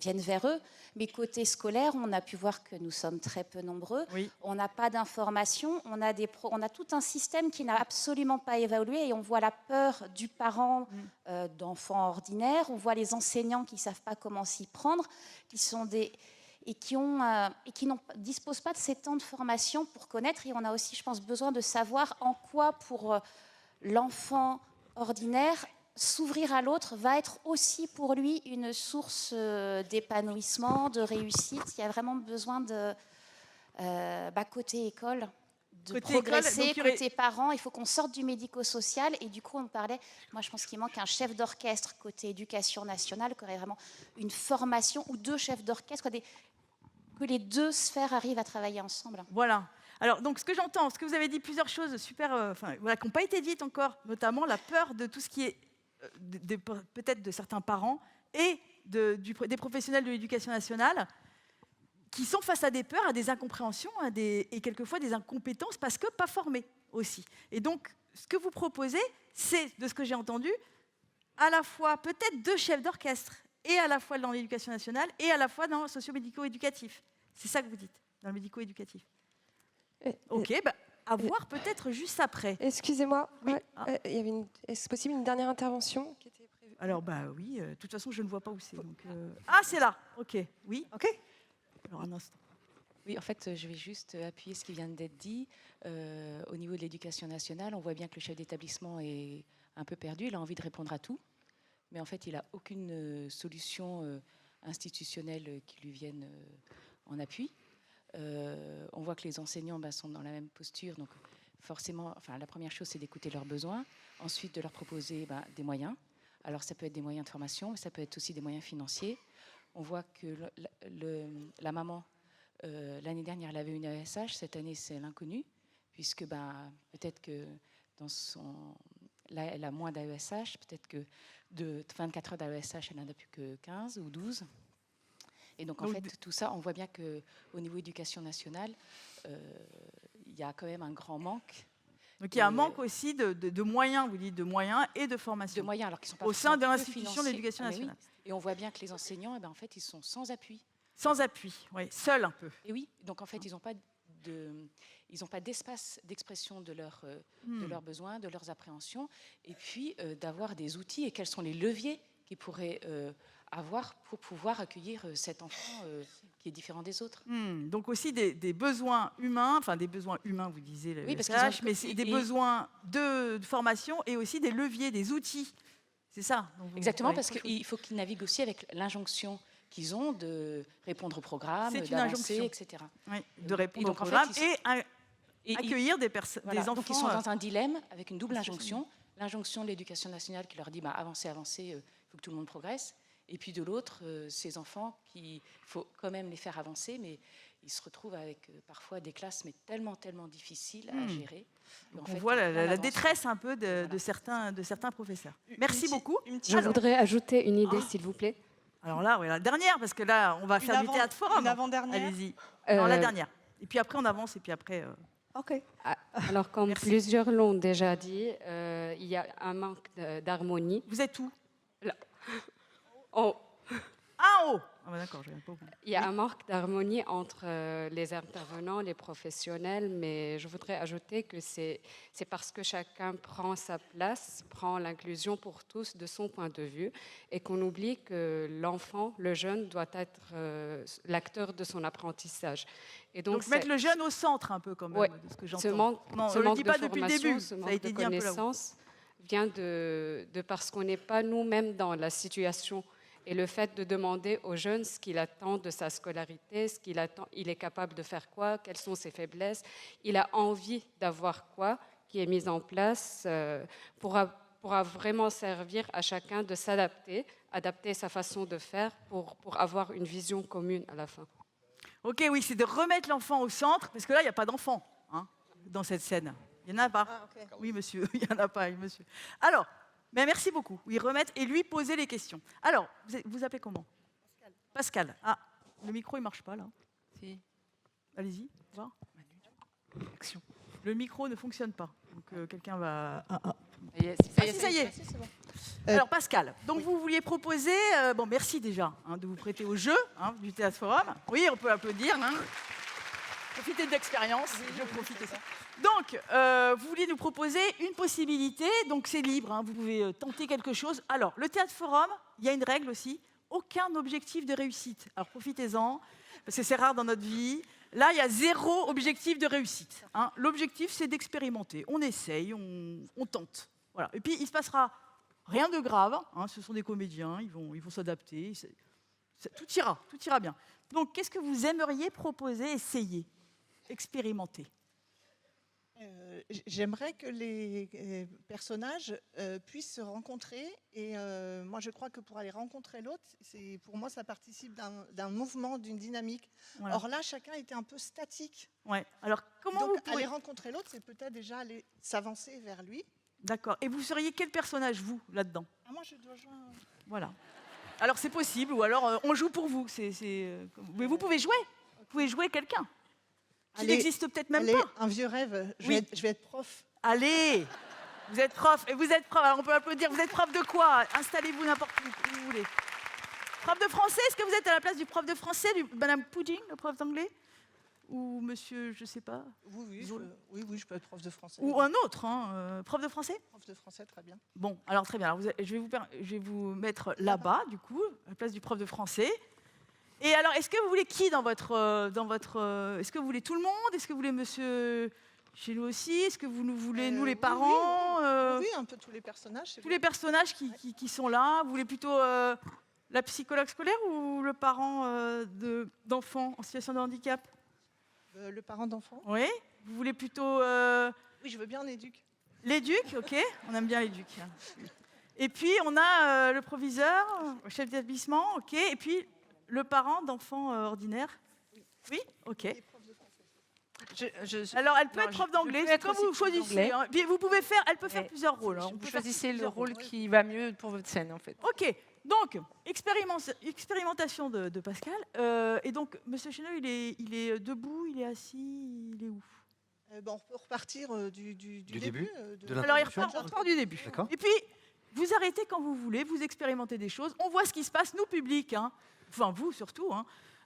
vers eux. Mais côté scolaire, on a pu voir que nous sommes très peu nombreux. Oui. On n'a pas d'informations. On a tout un système qui n'a absolument pas évolué. Et on voit la peur du parent d'enfants ordinaires. On voit les enseignants qui ne savent pas comment s'y prendre, et qui ne disposent pas de ces temps de formation pour connaître. Et on a aussi, je pense, besoin de savoir en quoi, pour l'enfant ordinaire, s'ouvrir à l'autre va être aussi pour lui une source d'épanouissement, de réussite. Il y a vraiment besoin de, côté école, de progresser, côté parents. Il faut qu'on sorte du médico-social. Et du coup, on parlait, moi je pense qu'il manque un chef d'orchestre côté éducation nationale, qui aurait vraiment une formation, ou deux chefs d'orchestre, que les deux sphères arrivent à travailler ensemble. Voilà. Alors, donc, ce que j'entends, ce que vous avez dit, plusieurs choses super, qui n'ont pas été dites encore, notamment la peur de tout ce qui est peut-être de certains parents et des professionnels de l'éducation nationale qui sont face à des peurs, à des incompréhensions, et quelquefois des incompétences parce que pas formés aussi. Et donc, ce que vous proposez, c'est, de ce que j'ai entendu, à la fois peut-être deux chefs d'orchestre, et à la fois dans l'éducation nationale, et à la fois dans le socio-médico-éducatif. C'est ça que vous dites, dans le médico-éducatif. Ok, à voir peut-être juste après. Excusez-moi, oui. Il y avait est-ce possible une dernière intervention qui était prévue? Alors, oui, de toute façon, je ne vois pas où c'est. Ah, c'est là, ok, oui. Ok. Alors, un instant. Oui, en fait, je vais juste appuyer ce qui vient d'être dit. Au niveau de l'éducation nationale, on voit bien que le chef d'établissement est un peu perdu, il a envie de répondre à tout, mais en fait, il n'a aucune solution institutionnelle qui lui vienne en appui. On voit que les enseignants sont dans la même posture, donc forcément, la première chose, c'est d'écouter leurs besoins, ensuite de leur proposer des moyens. Alors ça peut être des moyens de formation, mais ça peut être aussi des moyens financiers. On voit que la maman, l'année dernière, elle avait une AESH, cette année, c'est l'inconnu, puisque peut-être que là, elle a moins d'AESH, peut-être que de 24 heures d'AESH, elle n'en a plus que 15 ou 12. Et donc, en fait, tout ça, on voit bien qu'au niveau éducation nationale, il y a quand même un grand manque. Donc, il y a un manque aussi de moyens, vous dites, de moyens et de formation. De moyens, alors qu'ils sont pas au sein de l'institution de l'éducation nationale. Oui. Et on voit bien que les enseignants, en fait, ils sont sans appui. Sans appui, oui, seuls un peu. Et oui, donc en fait, ils n'ont pas d'espace d'expression de leurs besoins, de leurs appréhensions, et puis d'avoir des outils, et quels sont les leviers qu'ils pourraient avoir pour pouvoir accueillir cet enfant qui est différent des autres. Donc aussi des besoins humains, des besoins humains, vous disiez, oui, mais c'est des besoins de formation et aussi des leviers, des outils. C'est ça. Exactement, parce qu'il faut qu'ils naviguent aussi avec l'injonction qu'ils ont de répondre au programme, d'avancer, etc. Oui, de répondre au programme et accueillir des enfants. Donc ils sont dans un dilemme avec une double injonction. L'injonction de l'éducation nationale qui leur dit avancez, il faut que tout le monde progresse. Et puis de l'autre, ces enfants qu'il faut quand même les faire avancer, mais ils se retrouvent avec parfois des classes tellement difficiles à gérer. Donc on voit la détresse un peu de certains professeurs. Merci beaucoup. Je voudrais ajouter une idée, s'il vous plaît. Alors là, la dernière, parce que là, on va faire du théâtre forum. Une avant-dernière. Allez-y. La dernière. Et puis après, on avance, et puis après... OK. Alors, comme plusieurs l'ont déjà dit, il y a un manque d'harmonie. Vous êtes où? Là. En haut. D'accord, il y a un manque d'harmonie entre les intervenants, les professionnels, mais je voudrais ajouter que c'est parce que chacun prend sa place, prend l'inclusion pour tous de son point de vue, et qu'on oublie que l'enfant, le jeune, doit être l'acteur de son apprentissage. Et donc mettre le jeune au centre un peu, quand même, de ce que j'entends. Ce manque dit pas de depuis le formation, début. ce manque de connaissance vient de parce qu'on n'est pas nous-mêmes dans la situation. Et le fait de demander aux jeunes ce qu'il attend de sa scolarité, il est capable de faire quoi, quelles sont ses faiblesses, il a envie d'avoir quoi qui est mis en place pour pourra vraiment servir à chacun de s'adapter, adapter sa façon de faire pour avoir une vision commune à la fin. Ok, oui, c'est de remettre l'enfant au centre, parce que là, il n'y a pas d'enfant dans cette scène. Il n'y en a pas. Oui, monsieur, il n'y en a pas, monsieur. Alors, mais merci beaucoup. Oui, remettre et lui poser les questions. Alors, vous appelez comment? Pascal. Ah, le micro, il ne marche pas, là. Si. Allez-y, voir. Action. Le micro ne fonctionne pas. Donc, quelqu'un va... Ça y est. C'est bon. Alors, Pascal, donc vous vouliez proposer... bon, merci déjà de vous prêter au jeu du Théâtre Forum. Oui, on peut applaudir. Profitez de l'expérience. Je profite de ça. Donc, vous vouliez nous proposer une possibilité. Donc, c'est libre. Vous pouvez tenter quelque chose. Alors, le Théâtre Forum, il y a une règle aussi. Aucun objectif de réussite. Alors, profitez-en, parce que c'est rare dans notre vie. Là, il y a 0 objectif de réussite. L'objectif, c'est d'expérimenter. On essaye, on tente. Voilà. Et puis, il ne se passera rien de grave. Ce sont des comédiens, ils vont s'adapter. Tout ira bien. Donc, qu'est-ce que vous aimeriez proposer, essayer, expérimenter? J'aimerais que les personnages puissent se rencontrer. Et moi, je crois que pour aller rencontrer l'autre, pour moi, ça participe d'un mouvement, d'une dynamique. Voilà. Or là, chacun était un peu statique. Ouais. Alors, comment Donc, vous pourrez... aller rencontrer l'autre, c'est peut-être déjà aller s'avancer vers lui. D'accord. Et vous seriez quel personnage, vous, là-dedans? Moi, je dois jouer un... Voilà. Alors, c'est possible, ou alors on joue pour vous. Mais vous pouvez jouer. Vous pouvez jouer quelqu'un qui n'existe peut-être même pas. Un vieux rêve. Je vais être prof. Allez, vous êtes prof. Et vous êtes prof. Alors, on peut applaudir. Vous êtes prof de quoi? Installez-vous n'importe où vous voulez. Prof de français? Est-ce que vous êtes à la place du prof de français, Madame Pudding, le prof d'anglais? Ou monsieur, je ne sais pas. Oui, je peux être prof de français. Ou un autre, prof de français? Prof de français, très bien. Bon, alors très bien. Alors, je vais vous mettre là-bas, du coup, à la place du prof de français. Et alors, est-ce que vous voulez qui dans votre est-ce que vous voulez tout le monde? Est-ce que vous voulez monsieur chez nous aussi? Est-ce que vous nous voulez, nous, les parents? Oui, un peu tous les personnages. Tous les personnages qui sont là. Vous voulez plutôt la psychologue scolaire ou le parent d'enfants en situation de handicap? Le parent d'enfant. Oui. Vous voulez plutôt... Oui, je veux bien l'éduc. L'éduc, ok. On aime bien l'éduc. Et puis, on a le proviseur, le chef d'établissement, ok. Et puis, le parent d'enfants ordinaires. Oui, ok. Alors, elle peut être prof d'anglais, c'est comme vous choisissez. Vous pouvez faire, elle peut faire plusieurs rôles. Vous choisissez le rôle qui va mieux pour votre scène, en fait. Ok, donc, expérimentation de Pascal. Et donc, Monsieur Chenot, il est debout, il est assis, il est où? On peut repartir du début Alors, on repart du début. Et puis, vous arrêtez quand vous voulez, vous expérimentez des choses. On voit ce qui se passe, nous, public. Enfin, vous, surtout.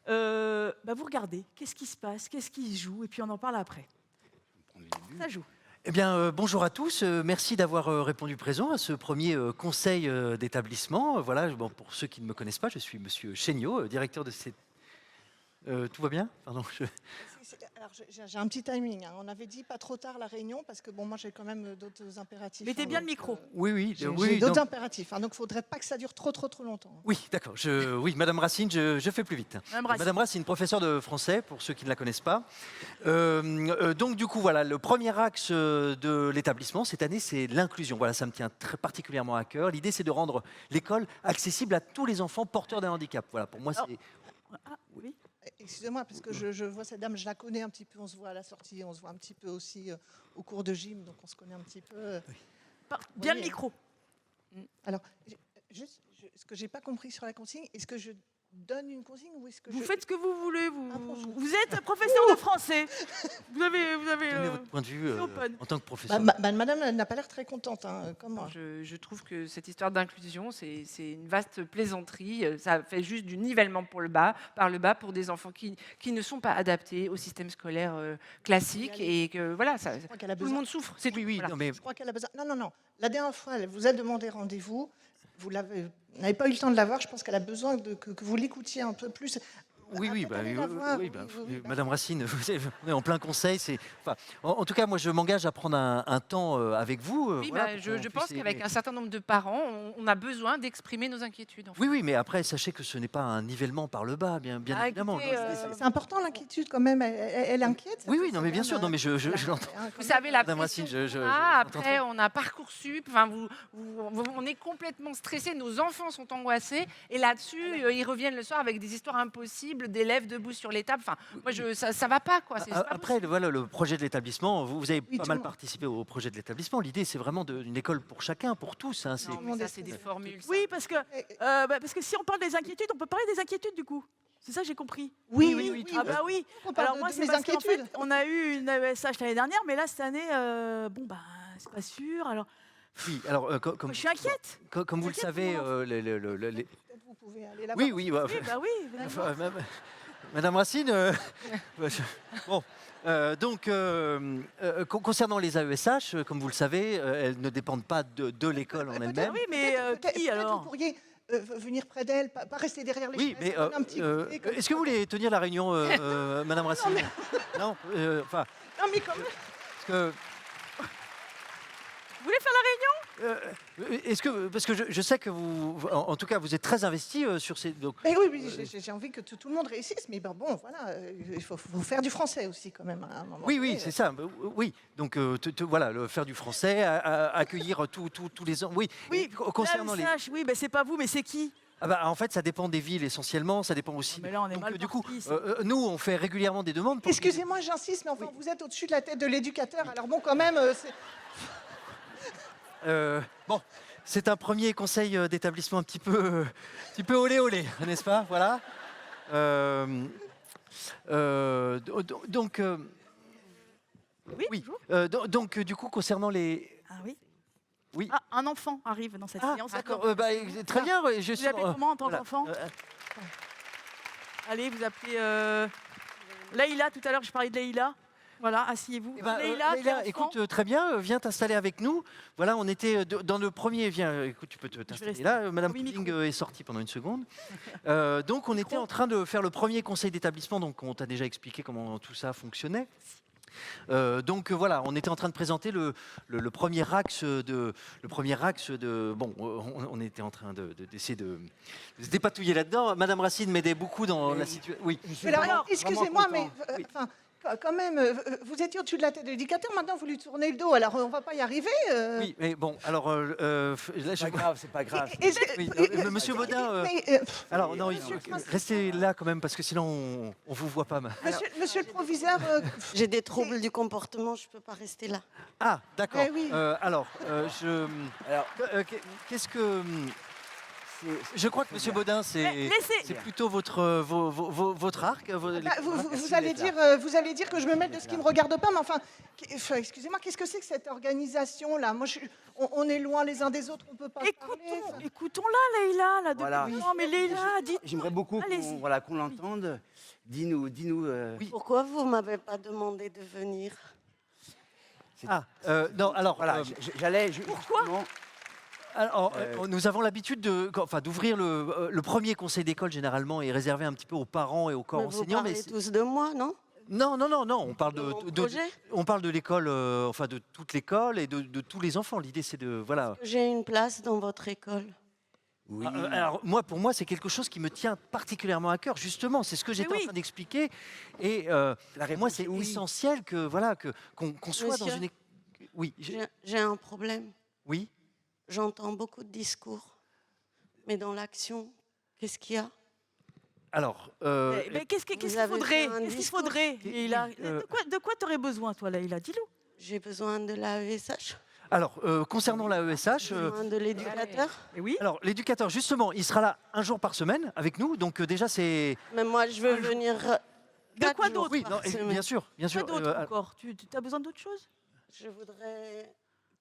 Vous regardez, qu'est-ce qui se passe, qu'est-ce qui se joue, et puis on en parle après. Ça joue. Eh bien, bonjour à tous. Merci d'avoir répondu présent à ce premier conseil d'établissement. Voilà, pour ceux qui ne me connaissent pas, je suis Monsieur Chéniaud, directeur de cette... tout va bien? Pardon. Alors, j'ai un petit timing. On avait dit pas trop tard la réunion, parce que moi, j'ai quand même d'autres impératifs. Mettez bien le micro. Oui. J'ai d'autres impératifs, donc il ne faudrait pas que ça dure trop longtemps. Oui, d'accord. Oui, Madame Racine, je fais plus vite. Madame Racine, professeure de français, pour ceux qui ne la connaissent pas. Donc, du coup, voilà, le premier axe de l'établissement cette année, c'est l'inclusion. Voilà, ça me tient très particulièrement à cœur. L'idée, c'est de rendre l'école accessible à tous les enfants porteurs d'un handicap. Voilà, pour moi, c'est... Oui. Excusez-moi, parce que je vois cette dame, je la connais un petit peu, on se voit à la sortie, on se voit un petit peu aussi au cours de gym, donc on se connaît un petit peu. Bien le micro. Alors, juste, ce que je n'ai pas compris sur la consigne, est-ce que je donne une consigne ou est-ce que vous faites ce que vous voulez, vous êtes professeur de français. Vous avez donnez votre point de vue en tant que professeur. Madame n'a pas l'air très contente. Comment je trouve que cette histoire d'inclusion, c'est une vaste plaisanterie. Ça fait juste du nivellement par le bas pour des enfants qui ne sont pas adaptés au système scolaire classique et que voilà, tout le monde souffre. Oui, voilà. non, mais... Je crois qu'elle a besoin. Non. La dernière fois, elle vous a demandé rendez-vous. Vous n'avez pas eu le temps de la voir. Je pense qu'elle a besoin que vous l'écoutiez un peu plus. Oui, Madame Racine, on est en plein conseil. En tout cas, moi, je m'engage à prendre un temps avec vous. Oui, voilà, je pense qu'avec un certain nombre de parents, on a besoin d'exprimer nos inquiétudes. En fait. Oui, mais après, sachez que ce n'est pas un nivellement par le bas, bien évidemment. C'est important l'inquiétude quand même. Elle inquiète. Oui, non, mais bien sûr, non, mais je l'entends. Vous savez, la Madame pression Racine, qu'on a, après, on a Parcoursup. Enfin, on est complètement stressé. Nos enfants sont angoissés. Et là-dessus, ils reviennent le soir avec des histoires impossibles, d'élèves debout sur les tables. Enfin, moi, ça va pas, quoi. Après, voilà, le projet de l'établissement, vous avez pas mal participé au projet de l'établissement. L'idée, c'est vraiment une école pour chacun, pour tous. Hein, c'est des formules. Ça. Oui, parce que si on parle des inquiétudes, on peut parler des inquiétudes, du coup. C'est ça que j'ai compris. Oui. Ah bah oui. Alors moi, c'est parce qu'en fait, on a eu une AESH l'année dernière, mais là, cette année, c'est pas sûr. Alors... Oui, alors comme je suis inquiète. Comme vous le savez, Vous pouvez aller là-bas. oui. Madame Racine, bon. Donc, concernant les AESH, comme vous le savez, elles ne dépendent pas de l'école en elle-même. Oui, mais qui alors? Vous pourriez venir près d'elle, pas rester derrière les Oui, chaises, mais un petit goûter, comme est-ce que vous voulez tenir la réunion, Madame Racine? Non, enfin. Non, mais quand même. Parce que, vous voulez faire la réunion? est-ce que, parce que je sais que vous, en tout cas, vous êtes très investi sur ces. Donc, mais oui, j'ai envie que tout le monde réussisse, mais bon, voilà, il faut faire du français aussi quand même. À un moment oui, c'est ça. Oui, donc voilà, faire du français, accueillir tous les ans. Oui. Concernant les. Oui, ben c'est pas vous, mais c'est qui? En fait, ça dépend des villes essentiellement, ça dépend aussi. Mais là, on est mal du coup, nous, on fait régulièrement des demandes. Excusez-moi, j'insiste, mais enfin, vous êtes au-dessus de la tête de l'éducateur, alors bon, quand même, c'est... Bon, c'est un premier conseil d'établissement un petit peu olé, n'est-ce pas? Voilà. Donc, donc, du coup, concernant les... Ah oui. Oui. Ah, un enfant arrive dans cette séance. D'accord. Très bien. Je vous appelez comment en tant qu'enfant? Allez, vous appelez Leïla. Tout à l'heure, je parlais de Leïla. Voilà, asseyez-vous. Leïla, écoute, très bien, viens t'installer avec nous. Voilà, on était dans le premier. Viens, écoute, tu peux t'installer là. Madame Pudding est sortie pendant une seconde. Donc, on était en train de faire le premier conseil d'établissement. Donc, on t'a déjà expliqué comment tout ça fonctionnait. Donc voilà, on était en train de présenter le premier axe de. Bon, on était en train d'essayer de se dépatouiller là-dedans. Madame Racine m'aidait beaucoup dans la situation. Oui. Alors, excusez-moi, mais quand même, vous étiez au-dessus de la tête de l'éducateur, maintenant vous lui tournez le dos, alors on ne va pas y arriver. Oui, mais bon, alors là, c'est pas grave. Monsieur Baudin, alors non, restez là quand même parce que sinon on vous voit pas. Monsieur le proviseur, j'ai des troubles du comportement, je peux pas rester là. Ah, d'accord. Oui. Alors, qu'est-ce que je crois que Monsieur Baudin, c'est plutôt votre arc. Vous allez dire que je me mêle de ce qui ne me regarde pas, mais enfin, excusez-moi, qu'est-ce que c'est que cette organisation-là? Moi, on est loin les uns des autres, on ne peut pas parler. Écoutons-la, Leïla. Là, voilà. Non, mais Leïla, dites. J'aimerais beaucoup qu'on l'entende. Dis-nous. Pourquoi vous ne m'avez pas demandé de venir? Non, alors voilà, j'allais. Pourquoi? Alors, nous avons l'habitude d'ouvrir le premier conseil d'école, généralement, est réservé un petit peu aux parents et aux corps enseignants. Vous parlez tous de moi, non? Non, on parle de l'école, enfin de toute l'école et de tous les enfants. L'idée, c'est de... Voilà. J'ai une place dans votre école. Oui. Alors, pour moi, c'est quelque chose qui me tient particulièrement à cœur. Justement, c'est ce que j'étais en train d'expliquer. Et moi, c'est essentiel qu'on soit dans une... Oui. J'ai un problème. Oui. J'entends beaucoup de discours, mais dans l'action, qu'est-ce qu'il y a? Alors, qu'est-ce qu'il faudrait? De quoi tu aurais besoin, toi, Leïla? Dis-le. J'ai besoin de l'AESH. Alors, concernant l'AESH... J'ai besoin de l'éducateur. Oui. Alors, l'éducateur, justement, il sera là un jour par semaine avec nous, donc déjà, c'est... Mais moi, je veux venir... De quoi d'autre? Oui, bien sûr. Quoi d'autre encore? Tu as besoin d'autre chose? Je voudrais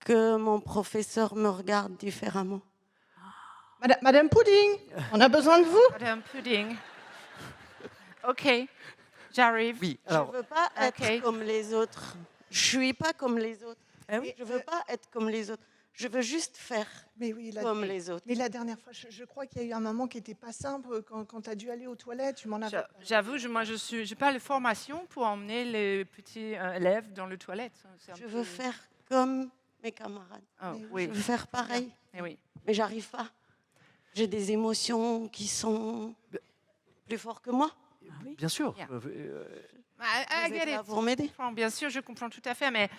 que mon professeur me regarde différemment. Madame Pudding, on a besoin de vous. Madame Pudding. Ok, j'arrive. Oui, alors... Je ne veux pas être comme les autres. Je ne suis pas comme les autres. Je ne veux pas être comme les autres. Je veux juste faire comme les autres. Mais la dernière fois, je crois qu'il y a eu un moment qui n'était pas simple quand tu as dû aller aux toilettes. Tu m'en as J'avoue, moi, je n'ai pas la formation pour emmener les petits élèves dans les toilettes. Je veux faire comme mes camarades. Je veux faire pareil. Mais j'arrive pas. J'ai des émotions qui sont plus fortes que moi. Bien sûr. I get it. Vous m'aider. Bien sûr, je comprends tout à fait, mais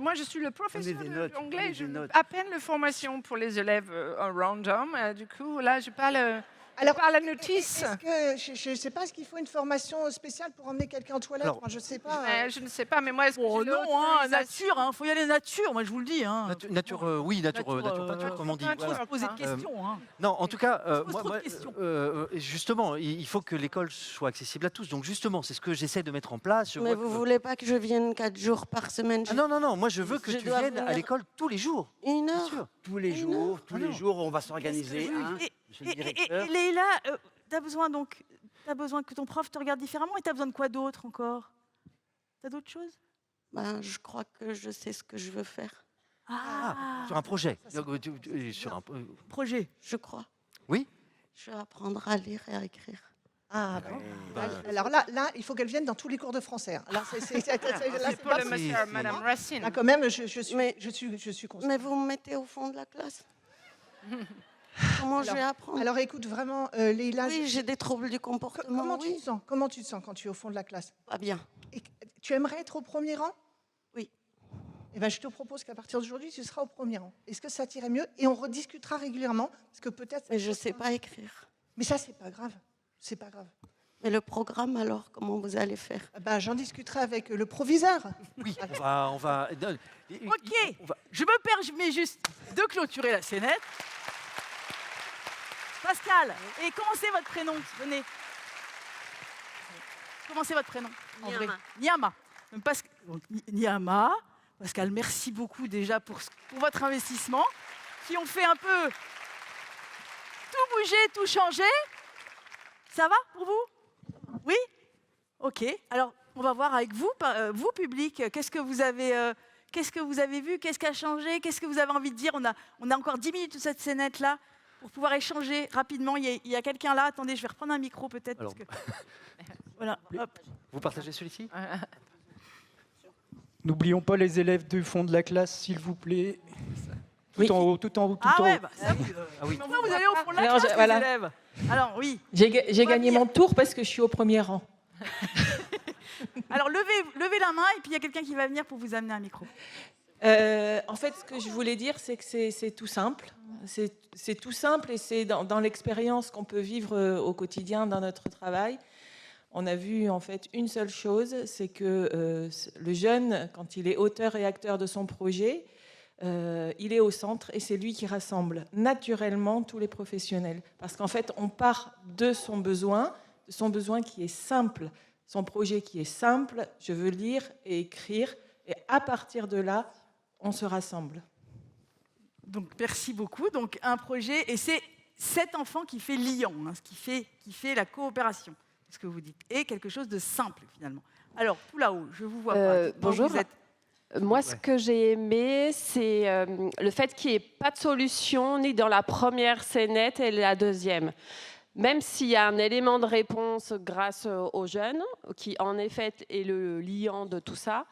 moi, je suis le professeur d'anglais. Je n'ai à peine la formation pour les élèves random. Du coup, là, je parle... Alors, la notice. Je ne sais pas, est-ce qu'il faut une formation spéciale pour emmener quelqu'un aux toilettes? Moi, je ne sais pas. Je ne sais pas, mais moi, est-ce que non, nature, faut y aller nature, moi je vous le dis. Nature, oui, nature peinture, comme on dit. Il faut se poser de questions. Non, en tout cas, justement, il faut que l'école soit accessible à tous. Donc justement, c'est ce que j'essaie de mettre en place. Mais vous ne voulez pas que je vienne 4 jours par semaine? Non, moi je veux que tu viennes à l'école tous les jours. 1 heure? Sûr. Tous les jours, on va s'organiser. Et Leïla, tu as besoin que ton prof te regarde différemment, et tu as besoin de quoi d'autre encore? Tu as d'autres choses? Je crois que je sais ce que je veux faire. Sur un projet. Sur un projet. Je crois. Oui. Je vais apprendre à lire et à écrire. Alors là, il faut qu'elle vienne dans tous les cours de français. Là, c'est pour le monsieur, Madame Racine. Là, quand même, je suis consciente. Mais vous me mettez au fond de la classe. Comment je vais apprendre? Alors écoute, vraiment, Leïla... Oui, j'ai des troubles du comportement. Comment tu te sens quand tu es au fond de la classe? Pas bien. Et tu aimerais être au premier rang? Oui. Eh ben, je te propose qu'à partir d'aujourd'hui, tu seras au premier rang. Est-ce que ça t'irait mieux? Et on rediscutera régulièrement, parce que peut-être... Mais je ne sais pas écrire. Mais ça, c'est pas grave. C'est pas grave. Mais le programme, alors, comment vous allez faire? J'en discuterai avec le proviseur. Oui, on va... Ok, je me permets juste de clôturer la scénette. Pascal, et comment c'est votre prénom? Venez. Comment c'est votre prénom? Niama. Niama. Pascal, merci beaucoup déjà pour votre investissement, qui ont fait un peu tout bouger, tout changer. Ça va pour vous? Oui? Ok. Alors, on va voir avec vous, vous public, qu'est-ce que vous avez vu? Qu'est-ce qui a changé? Qu'est-ce que vous avez envie de dire? On a encore 10 minutes de cette scénette-là pour pouvoir échanger rapidement. Il y a quelqu'un là. Attendez, je vais reprendre un micro peut-être. Parce que... voilà. Hop. Vous partagez celui-ci? N'oublions pas les élèves du fond de la classe, s'il vous plaît. Tout en haut, tout en haut, tout en haut. Comment vous allez au fond de la classe, les élèves? Alors, oui. J'ai gagné mon tour parce que je suis au premier rang. Alors, levez la main et puis il y a quelqu'un qui va venir pour vous amener un micro. En fait, ce que je voulais dire, c'est que c'est tout simple. C'est tout simple et c'est dans l'expérience qu'on peut vivre au quotidien dans notre travail. On a vu en fait une seule chose, c'est que le jeune, quand il est auteur et acteur de son projet, il est au centre et c'est lui qui rassemble naturellement tous les professionnels. Parce qu'en fait, on part de son besoin qui est simple, son projet qui est simple, je veux lire et écrire, et à partir de là, on se rassemble. Donc, merci beaucoup. Donc, un projet, et c'est cet enfant qui fait liant, qui fait la coopération, c'est ce que vous dites, et quelque chose de simple, finalement. Alors, tout là-haut, je vous vois pas. Bonjour. Moi, ce que j'ai aimé, c'est le fait qu'il n'y ait pas de solution, ni dans la première scénette et la deuxième. Même s'il y a un élément de réponse grâce aux jeunes, qui en effet est le liant de tout ça,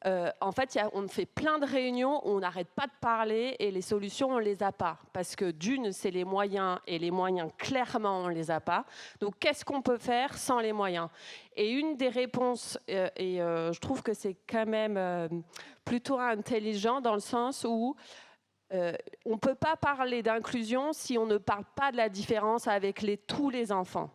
en fait, on fait plein de réunions où on n'arrête pas de parler et les solutions, on ne les a pas. Parce que d'une, c'est les moyens, et les moyens, clairement, on ne les a pas. Donc, qu'est-ce qu'on peut faire sans les moyens? Et une des réponses, je trouve que c'est quand même plutôt intelligent dans le sens où on ne peut pas parler d'inclusion si on ne parle pas de la différence avec tous les enfants.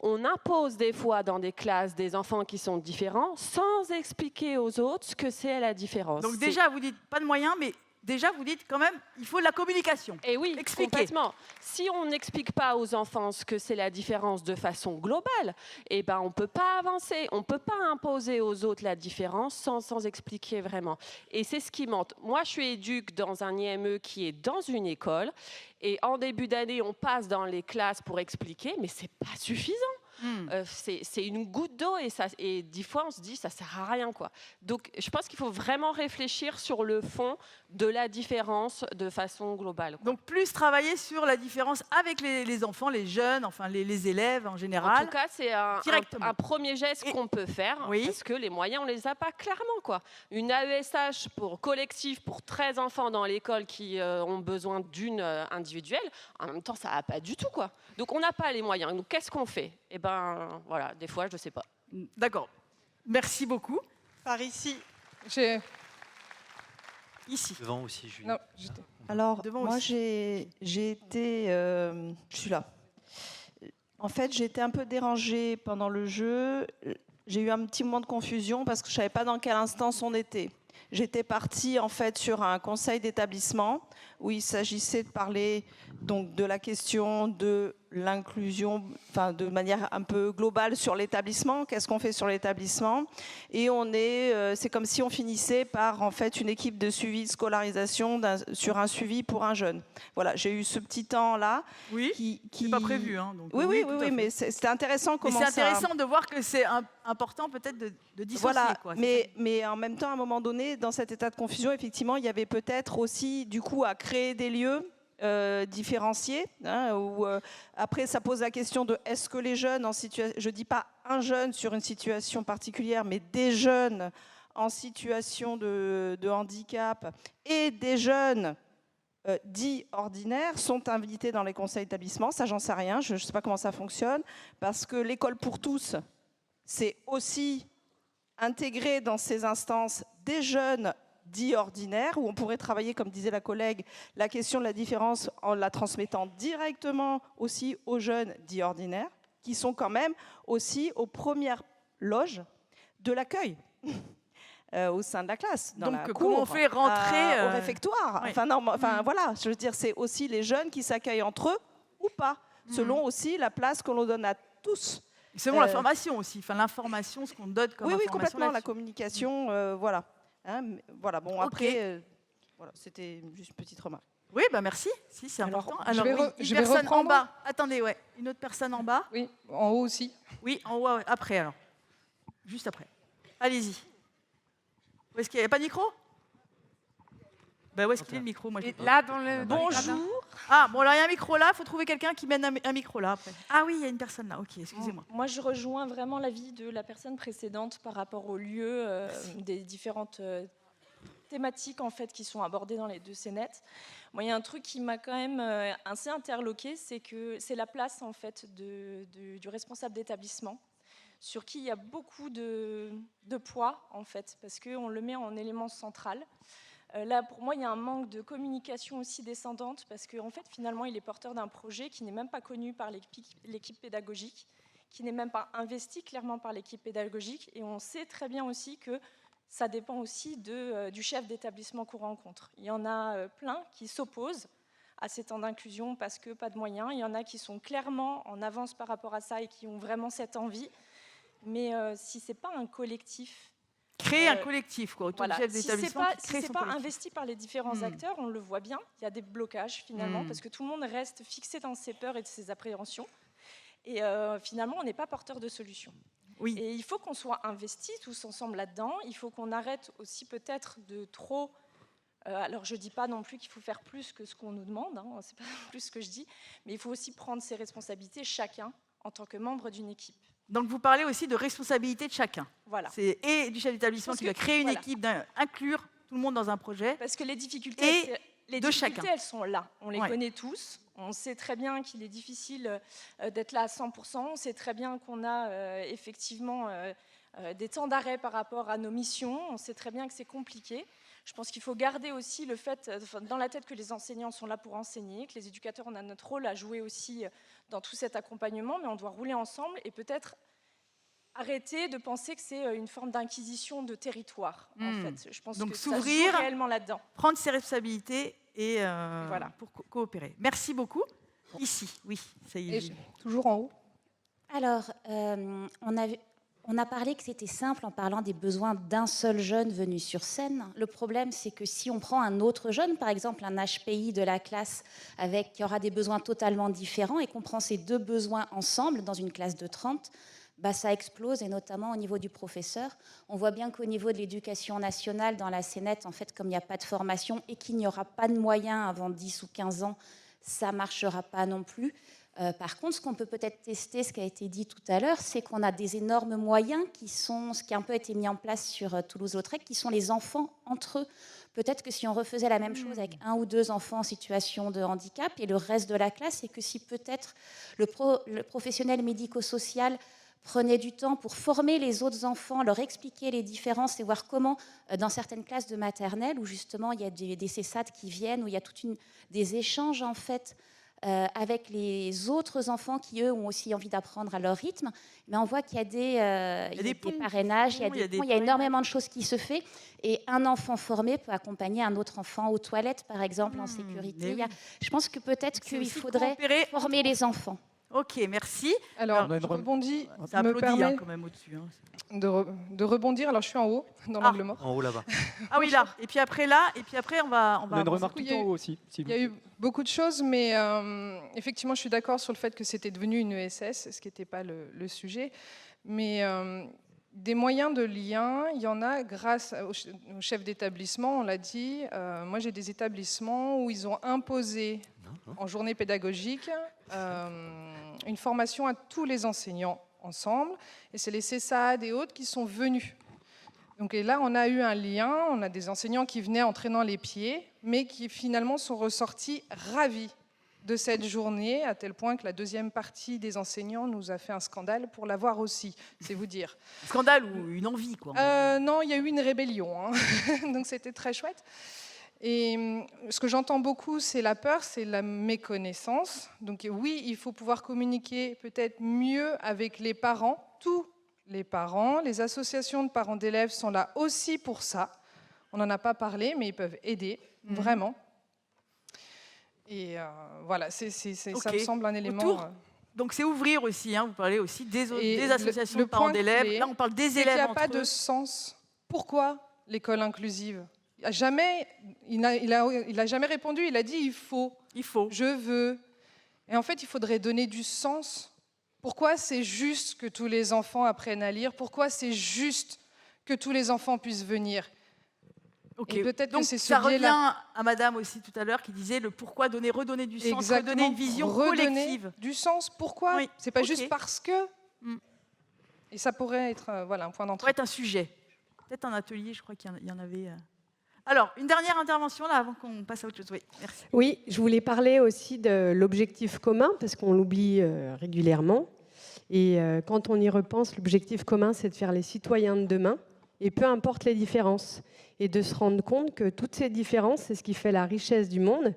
On impose des fois dans des classes des enfants qui sont différents sans expliquer aux autres ce que c'est la différence. Donc déjà, vous dites pas de moyens, mais déjà, vous dites quand même il faut de la communication. Et oui, complètement. Si on n'explique pas aux enfants ce que c'est la différence de façon globale, eh ben, on ne peut pas avancer. On ne peut pas imposer aux autres la différence sans expliquer vraiment. Et c'est ce qui manque. Moi, je suis éduque dans un IME qui est dans une école. Et en début d'année, on passe dans les classes pour expliquer, mais ce n'est pas suffisant. C'est une goutte d'eau et 10 fois on se dit ça sert à rien, quoi. Donc je pense qu'il faut vraiment réfléchir sur le fond de la différence de façon globale, quoi. Donc plus travailler sur la différence avec les enfants, les jeunes, enfin les élèves en général. En tout cas, c'est un premier geste qu'on peut faire, parce que les moyens, on les a pas clairement, quoi. Une AESH pour collectif pour 13 enfants dans l'école qui ont besoin d'une individuelle, en même temps, ça va pas du tout, quoi. Donc on n'a pas les moyens. Donc qu'est-ce qu'on fait? Eh ben voilà, des fois, je ne sais pas. D'accord. Merci beaucoup. Par ici. Ici. Devant aussi, Julie. Non, alors, moi, j'ai été... je suis là. En fait, j'ai été un peu dérangée pendant le jeu. J'ai eu un petit moment de confusion parce que je ne savais pas dans quelle instance on était. J'étais partie en fait sur un conseil d'établissement où il s'agissait de parler donc de la question de l'inclusion, enfin de manière un peu globale sur l'établissement. Qu'est-ce qu'on fait sur l'établissement? Et c'est comme si on finissait par en fait une équipe de suivi de scolarisation sur un suivi pour un jeune. Voilà, j'ai eu ce petit temps là. Oui. Qui pas prévu, hein, donc, oui, mais c'était intéressant comment ça. C'est intéressant de voir que c'est important peut-être de dissocier. Voilà, quoi, mais en même temps, à un moment donné, dans cet état de confusion, effectivement, il y avait peut-être aussi, du coup, à créer des lieux différenciés. Hein, où, après, ça pose la question de est-ce que les jeunes en situation, je dis pas un jeune sur une situation particulière, mais des jeunes en situation de handicap et des jeunes dits ordinaires sont invités dans les conseils d'établissement. Ça, j'en sais rien. Je ne sais pas comment ça fonctionne, parce que l'école pour tous, c'est aussi intégrer dans ces instances des jeunes dits ordinaires, où on pourrait travailler, comme disait la collègue, la question de la différence en la transmettant directement aussi aux jeunes dits ordinaires, qui sont quand même aussi aux premières loges de l'accueil au sein de la classe, dans donc, la comment cour, on fait rentrer au réfectoire. Oui. Voilà, je veux dire, c'est aussi les jeunes qui s'accueillent entre eux ou pas, selon aussi la place que l'on donne à tous. Selon la formation aussi, enfin l'information, ce qu'on donne comme information. Oui, complètement, la communication, voilà. Hein, voilà, bon, après, voilà, c'était juste une petite remarque. Oui, bah merci, si, c'est important. Alors, je vais personne reprendre. en bas. Attendez, ouais, une autre personne en bas. Oui, en haut aussi. Oui, en haut, après alors. Juste après. Allez-y. Où est-ce qu'il n'y a pas de micro? Où est-ce qu'il y a le micro? Moi, là, dans le... Bonjour. Ah, bon, alors il y a un micro là, il faut trouver quelqu'un qui mène un micro là après. Ah oui, il y a une personne là, ok, excusez-moi. Moi, je rejoins vraiment l'avis de la personne précédente par rapport au lieu des différentes thématiques en fait, qui sont abordées dans les deux scénettes. Moi, il y a un truc qui m'a quand même assez interloquée, c'est que c'est la place en fait, du responsable d'établissement, sur qui il y a beaucoup de poids, en fait, parce qu'on le met en élément central. Là, pour moi, il y a un manque de communication aussi descendante, parce qu'en fait, finalement, il est porteur d'un projet qui n'est même pas connu par l'équipe pédagogique, qui n'est même pas investi clairement par l'équipe pédagogique, et on sait très bien aussi que ça dépend aussi du chef d'établissement qu'on rencontre. Il y en a plein qui s'opposent à ces temps d'inclusion parce que pas de moyens. Il y en a qui sont clairement en avance par rapport à ça et qui ont vraiment cette envie. Mais si ce n'est pas un collectif... Créer un collectif, quoi, autour du chef d'établissement. Si ce n'est pas investi par les différents acteurs, on le voit bien, il y a des blocages finalement, parce que tout le monde reste fixé dans ses peurs et de ses appréhensions. Et finalement, on n'est pas porteur de solutions. Oui. Et il faut qu'on soit investis tous ensemble là-dedans. Il faut qu'on arrête aussi peut-être de trop... alors je ne dis pas non plus qu'il faut faire plus que ce qu'on nous demande, hein, c'est pas plus ce que je dis, mais il faut aussi prendre ses responsabilités chacun en tant que membre d'une équipe. Donc vous parlez aussi de responsabilité de chacun. Voilà. Et du chef d'établissement qui va créer une équipe, inclure tout le monde dans un projet. Parce que les difficultés, chacun. Elles sont là. On les connaît tous. On sait très bien qu'il est difficile d'être là à 100%. On sait très bien qu'on a effectivement des temps d'arrêt par rapport à nos missions. On sait très bien que c'est compliqué. Je pense qu'il faut garder aussi le fait dans la tête que les enseignants sont là pour enseigner, que les éducateurs, on a notre rôle à jouer aussi dans tout cet accompagnement, mais on doit rouler ensemble et peut-être arrêter de penser que c'est une forme d'inquisition de territoire. En fait. Je pense donc que ça joue s'ouvrir, réellement là-dedans. Prendre ses responsabilités et voilà. pour coopérer. Merci beaucoup. Ici, oui, ça y est. Toujours en haut. Alors, on On a parlé que c'était simple en parlant des besoins d'un seul jeune venu sur scène. Le problème, c'est que si on prend un autre jeune, par exemple un HPI de la classe qui aura des besoins totalement différents et qu'on prend ces deux besoins ensemble dans une classe de 30, ça explose, et notamment au niveau du professeur. On voit bien qu'au niveau de l'éducation nationale, dans la Cénette, en fait, comme il n'y a pas de formation et qu'il n'y aura pas de moyens avant 10 ou 15 ans, ça ne marchera pas non plus. Par contre, ce qu'on peut peut-être tester, ce qui a été dit tout à l'heure, c'est qu'on a des énormes moyens ce qui a un peu été mis en place sur Toulouse-Lautrec, qui sont les enfants entre eux. Peut-être que si on refaisait la même chose avec 1 ou 2 enfants en situation de handicap et le reste de la classe, et que si peut-être le professionnel médico-social prenait du temps pour former les autres enfants, leur expliquer les différences et voir comment, dans certaines classes de maternelle, où justement il y a des CESAD qui viennent, où il y a des échanges en fait, avec les autres enfants qui, eux, ont aussi envie d'apprendre à leur rythme. Mais on voit qu'il y a des parrainages, il y a énormément de choses qui se font. Et un enfant formé peut accompagner un autre enfant aux toilettes, par exemple, en sécurité. Je pense que peut-être qu'il faudrait former les enfants. Ok, merci. Alors, je rebondis. Ça applaudit quand même au-dessus. De rebondir. Alors, je suis en haut, dans l'angle mort. En haut, là-bas. Ah oui, là. Et puis après, là. Et puis après, on va a une remarque tout en haut aussi. Il y a eu beaucoup de choses, mais effectivement, je suis d'accord sur le fait que c'était devenu une ESS, ce qui n'était pas le sujet. Mais des moyens de lien, il y en a grâce au chef d'établissement, on l'a dit. Moi, j'ai des établissements où ils ont imposé, en journée pédagogique, une formation à tous les enseignants ensemble. Et c'est les CESAD et autres qui sont venus. Donc, et là, on a eu un lien. On a des enseignants qui venaient en traînant les pieds, mais qui finalement sont ressortis ravis de cette journée, à tel point que la deuxième partie des enseignants nous a fait un scandale pour l'avoir aussi, c'est vous dire. Un scandale ou une envie, quoi. Non, il y a eu une rébellion, hein. Donc c'était très chouette. Et ce que j'entends beaucoup, c'est la peur, c'est la méconnaissance. Donc oui, il faut pouvoir communiquer peut-être mieux avec les parents, tous les parents. Les associations de parents d'élèves sont là aussi pour ça. On n'en a pas parlé, mais ils peuvent aider, vraiment. Et voilà, ça me semble un élément... Donc c'est ouvrir aussi, hein, vous parlez aussi des associations de parents d'élèves. Là, on parle des élèves. Il n'y a pas de sens. Pourquoi l'école inclusive ? Il n'a jamais répondu, il a dit il faut, je veux. Et en fait, il faudrait donner du sens. Pourquoi c'est juste que tous les enfants apprennent à lire ? Pourquoi c'est juste que tous les enfants puissent venir ? Okay. Donc ça revient à madame aussi tout à l'heure qui disait le pourquoi redonner du sens, redonner une vision collective. Du sens, pourquoi ? Oui. C'est pas juste parce que. Et ça pourrait être un point d'entrée. Ça pourrait être un sujet. Peut-être un atelier, je crois qu'il y en avait. Alors, une dernière intervention là avant qu'on passe à autre chose. Oui, merci. Oui, je voulais parler aussi de l'objectif commun parce qu'on l'oublie régulièrement. Et quand on y repense, l'objectif commun, c'est de faire les citoyens de demain. Et peu importe les différences, et de se rendre compte que toutes ces différences, c'est ce qui fait la richesse du monde.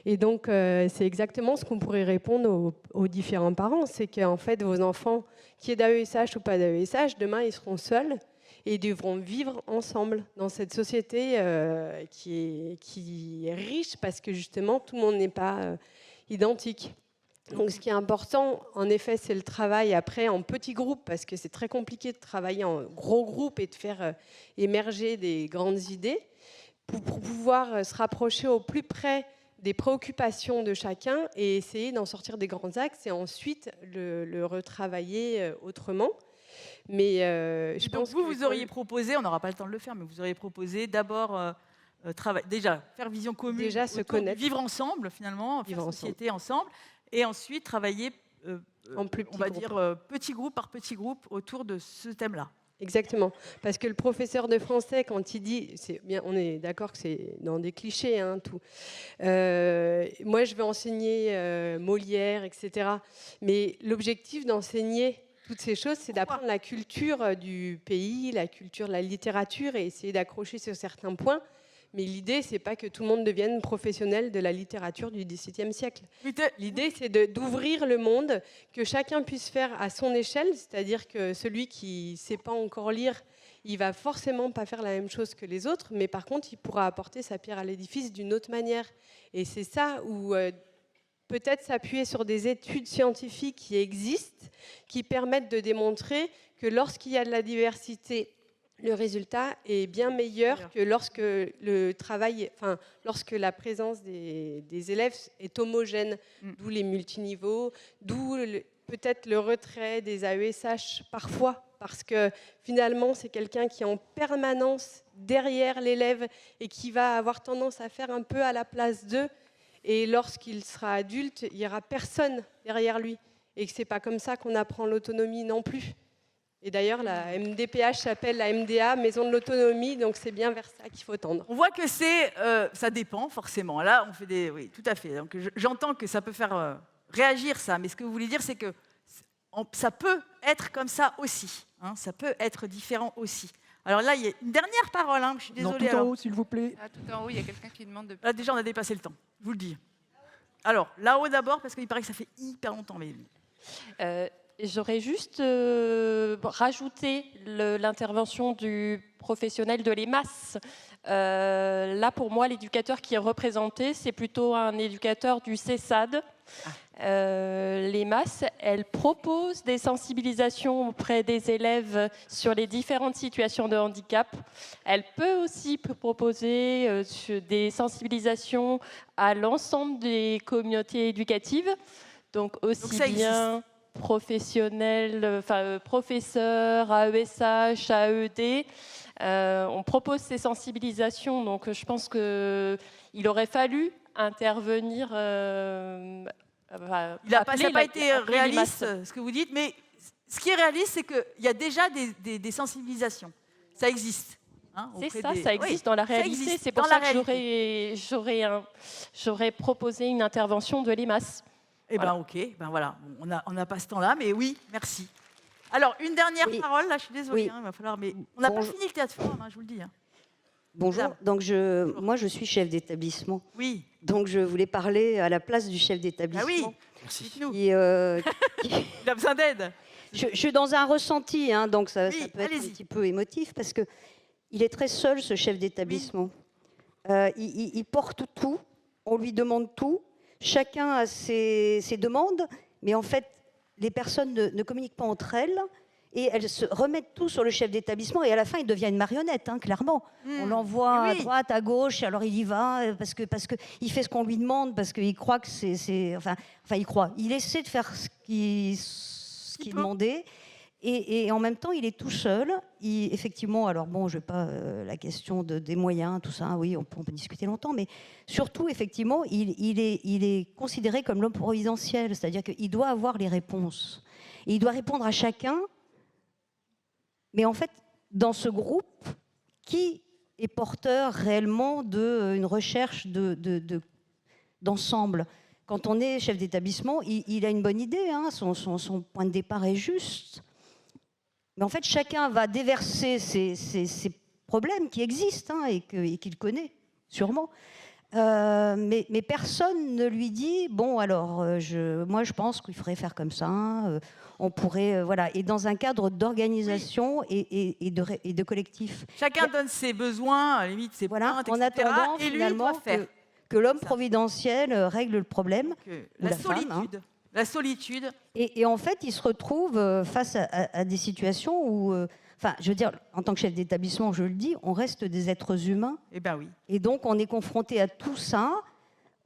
Et donc, c'est exactement ce qu'on pourrait répondre aux différents parents. C'est qu'en fait, vos enfants, qui aient d'AESH ou pas d'AESH, demain, ils seront seuls et ils devront vivre ensemble dans cette société qui est riche parce que justement, tout le monde n'est pas identique. Donc, ce qui est important, en effet, c'est le travail après en petits groupes, parce que c'est très compliqué de travailler en gros groupes et de faire émerger des grandes idées pour pouvoir se rapprocher au plus près des préoccupations de chacun et essayer d'en sortir des grands axes et ensuite le retravailler autrement. Mais je pense que vous auriez proposé, on n'aura pas le temps de le faire, mais vous auriez proposé d'abord déjà faire vision commune, déjà se connaître, vivre ensemble finalement, faire société ensemble. Et ensuite, travailler, petit groupe par petit groupe autour de ce thème-là. Exactement. Parce que le professeur de français, quand il dit... on est d'accord que c'est dans des clichés, hein, tout. Moi, je vais enseigner Molière, etc. Mais l'objectif d'enseigner toutes ces choses, c'est d'apprendre la culture du pays, la culture de la littérature et essayer d'accrocher sur certains points. Mais l'idée, ce n'est pas que tout le monde devienne professionnel de la littérature du XVIIe siècle. L'idée, c'est d'ouvrir le monde, que chacun puisse faire à son échelle, c'est-à-dire que celui qui ne sait pas encore lire, il ne va forcément pas faire la même chose que les autres, mais par contre, il pourra apporter sa pierre à l'édifice d'une autre manière. Et c'est ça où peut-être s'appuyer sur des études scientifiques qui existent, qui permettent de démontrer que lorsqu'il y a de la diversité, le résultat est bien meilleur que lorsque lorsque la présence des élèves est homogène, d'où les multiniveaux, d'où peut-être le retrait des AESH parfois, parce que finalement c'est quelqu'un qui est en permanence derrière l'élève et qui va avoir tendance à faire un peu à la place d'eux. Et lorsqu'il sera adulte, il n'y aura personne derrière lui. Et que ce n'est pas comme ça qu'on apprend l'autonomie non plus. Et d'ailleurs, la MDPH s'appelle la MDA, Maison de l'autonomie, donc c'est bien vers ça qu'il faut tendre. On voit que ça dépend forcément. Là, on fait des... Oui, tout à fait. Donc, j'entends que ça peut faire réagir ça, mais ce que vous voulez dire, c'est que ça peut être comme ça aussi. Hein, ça peut être différent aussi. Alors là, il y a une dernière parole, hein, je suis désolée. Non, tout en haut, s'il vous plaît. Ah, tout en haut, il y a quelqu'un qui demande de... Là, déjà, on a dépassé le temps, je vous le dis. Alors, là-haut d'abord, parce qu'il paraît que ça fait hyper longtemps. Mais... J'aurais juste rajouté l'intervention du professionnel de l'EMAS. Là, pour moi, l'éducateur qui est représenté, c'est plutôt un éducateur du CESAD. L'EMAS, elle propose des sensibilisations auprès des élèves sur les différentes situations de handicap. Elle peut aussi proposer des sensibilisations à l'ensemble des communautés éducatives, donc aussi bien professionnels, professeurs, AESH, AED. On propose ces sensibilisations, donc je pense qu'il aurait fallu intervenir. Ça n'a pas été réaliste, ce que vous dites, mais ce qui est réaliste, c'est qu'il y a déjà des sensibilisations. Ça existe. Hein, c'est ça, ça existe dans la réalité. C'est pour ça que j'aurais proposé une intervention de l'EMAS. Eh bien, ok, ben voilà, on n'a pas ce temps-là, mais oui, merci. Alors, une dernière parole, là, je suis désolée, hein, il va falloir, mais on n'a pas fini le théâtre forum, hein, je vous le dis. Hein. Bonjour, donc moi je suis chef d'établissement. Oui. Donc je voulais parler à la place du chef d'établissement. Ah oui, merci. Il a besoin d'aide. Je suis dans un ressenti, hein, donc ça peut être un petit peu émotif, parce qu'il est très seul, ce chef d'établissement. Il porte tout, on lui demande tout, chacun a ses demandes, mais en fait, les personnes ne communiquent pas entre elles. Et elles se remettent tout sur le chef d'établissement et à la fin, il devient une marionnette, hein, clairement. On l'envoie à droite, à gauche, alors il y va parce que il fait ce qu'on lui demande, parce qu'il croit que c'est... Enfin, il croit. Il essaie de faire ce qu'il demandait et en même temps, il est tout seul. Effectivement, alors bon, je ne vais pas... la question des moyens, tout ça, oui, on peut discuter longtemps, mais surtout, effectivement, il est considéré comme l'homme providentiel, c'est-à-dire qu'il doit avoir les réponses. Et il doit répondre à chacun. Mais en fait, dans ce groupe, qui est porteur réellement d'une recherche d'ensemble? Quand on est chef d'établissement, il a une bonne idée, hein, son point de départ est juste. Mais en fait, chacun va déverser ses problèmes qui existent hein, et qu'il connaît, sûrement. Mais personne ne lui dit, bon, alors, moi, je pense qu'il faudrait faire comme ça. On pourrait, voilà, et dans un cadre d'organisation et de collectif. Chacun donne ses besoins, à la limite ses pointes, en attendant et lui finalement doit faire. Que l'homme providentiel règle le problème. La solitude. La solitude. Et en fait, il se retrouve face à des situations où, je veux dire, en tant que chef d'établissement, je le dis, on reste des êtres humains. Eh ben oui. Et donc, on est confronté à tout ça.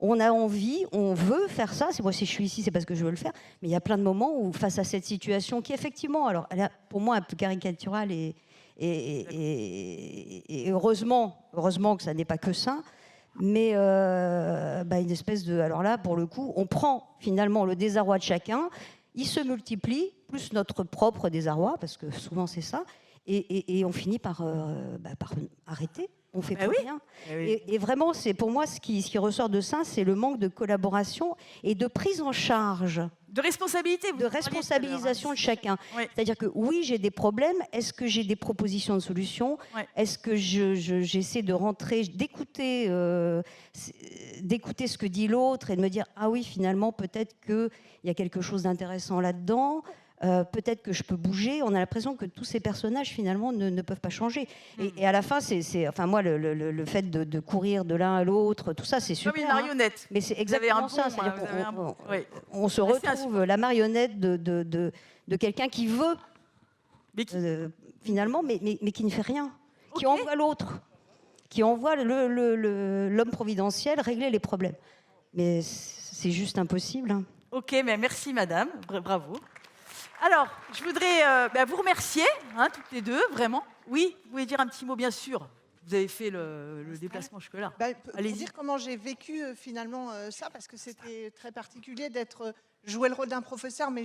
On a envie, on veut faire ça. C'est moi, si je suis ici, c'est parce que je veux le faire. Mais il y a plein de moments où, face à cette situation qui, effectivement, alors, elle est pour moi un peu caricaturale et heureusement que ça n'est pas que ça. Mais une espèce de... Alors là, pour le coup, on prend finalement le désarroi de chacun. Il se multiplie, plus notre propre désarroi, parce que souvent c'est ça. Et on finit par arrêter. On ne fait plus rien. Et vraiment, c'est pour moi, ce qui ressort de ça, c'est le manque de collaboration et de prise en charge. De responsabilité. De responsabilisation de chacun. Oui. C'est-à-dire que oui, j'ai des problèmes. Est-ce que j'ai des propositions de solutions? Est-ce que j'essaie de rentrer, d'écouter ce que dit l'autre et de me dire, ah oui, finalement, peut-être qu'il y a quelque chose d'intéressant là-dedans. peut-être que je peux bouger. On a l'impression que tous ces personnages, finalement, ne peuvent pas changer. Et à la fin, enfin, moi, le fait de courir de l'un à l'autre, tout ça, c'est super. Comme une marionnette. Mais c'est Vous avez un exactement ça. bon, C'est-à-dire vous avez un bon, oui. on se retrouve la marionnette de quelqu'un qui veut, finalement, mais qui ne fait rien, qui envoie l'autre, qui envoie l'homme providentiel régler les problèmes. Mais c'est juste impossible. Hein. Ok, mais merci madame, bravo. Alors, je voudrais vous remercier, hein, toutes les deux, vraiment. Oui, vous voulez dire un petit mot, bien sûr. Vous avez fait le déplacement jusque-là. Pour dire comment j'ai vécu finalement ça, parce que c'était très particulier d'être jouer le rôle d'un professeur, mais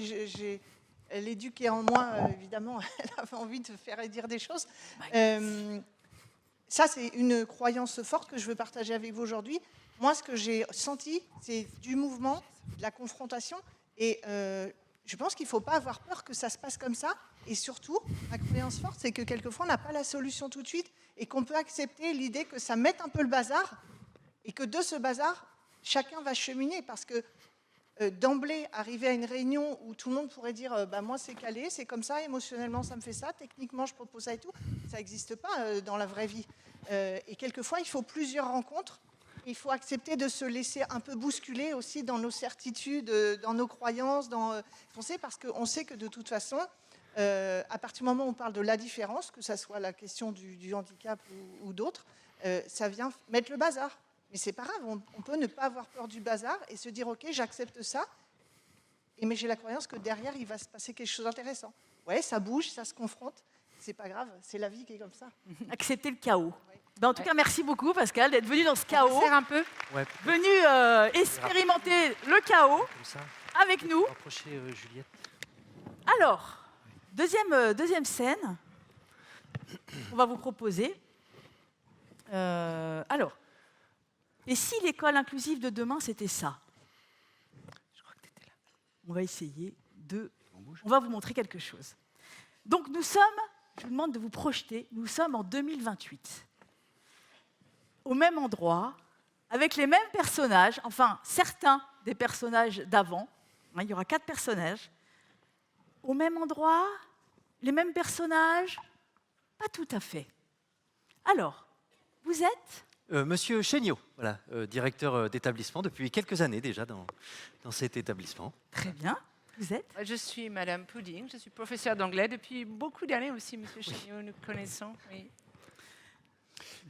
l'éduque qui est en moi, évidemment, elle avait envie de faire dire des choses. Ça, c'est une croyance forte que je veux partager avec vous aujourd'hui. Moi, ce que j'ai senti, c'est du mouvement, de la confrontation, et je pense qu'il ne faut pas avoir peur que ça se passe comme ça. Et surtout, ma croyance forte, c'est que quelquefois, on n'a pas la solution tout de suite et qu'on peut accepter l'idée que ça mette un peu le bazar et que de ce bazar, chacun va cheminer. Parce que d'emblée, arriver à une réunion où tout le monde pourrait dire moi, c'est calé, c'est comme ça, émotionnellement, ça me fait ça, techniquement, je propose ça et tout, ça n'existe pas dans la vraie vie. Et quelquefois, il faut plusieurs rencontres. Il faut accepter de se laisser un peu bousculer aussi dans nos certitudes, dans nos croyances, foncer, parce qu'on sait que de toute façon, à partir du moment où on parle de la différence, que ce soit la question du handicap ou d'autres, ça vient mettre le bazar. Mais c'est pas grave, on peut ne pas avoir peur du bazar et se dire ok, j'accepte ça, mais j'ai la croyance que derrière, il va se passer quelque chose d'intéressant. Ouais, ça bouge, ça se confronte, c'est pas grave, c'est la vie qui est comme ça. Accepter le chaos. En tout cas, merci beaucoup, Pascal, d'être venu dans ce chaos. Un peu. Venu expérimenter le chaos avec nous. Juliette. Alors, deuxième scène, on va vous proposer. Alors, et si l'école inclusive de demain, c'était ça? Je crois que tu étais là. On va essayer on va vous montrer quelque chose. Donc, je vous demande de vous projeter, nous sommes en 2028. Au même endroit, avec les mêmes personnages, enfin certains des personnages d'avant, hein, il y aura 4 personnages, au même endroit, les mêmes personnages, pas tout à fait. Alors, vous êtes Monsieur Chéniaud, voilà, directeur d'établissement depuis quelques années déjà dans cet établissement. Très bien. Vous êtes Je suis Madame Pudding, je suis professeure d'anglais depuis beaucoup d'années aussi, Monsieur Chéniaud, nous connaissons. Oui.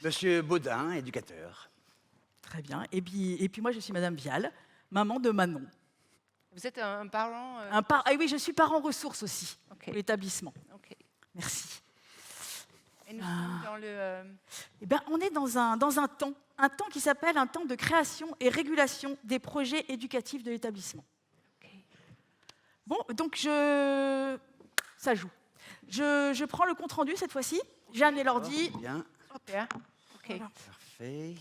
Monsieur Baudin, éducateur. Très bien. Et puis moi, je suis Madame Vial, maman de Manon. Vous êtes un parent Ah oui, je suis parent ressources aussi, pour l'établissement. Okay. Merci. Et nous sommes dans le... on est dans un temps qui s'appelle un temps de création et régulation des projets éducatifs de l'établissement. Okay. Bon, donc ça joue. Je prends le compte-rendu cette fois-ci. J'ai amené l'ordi. Bien. Super. Ok. Parfait.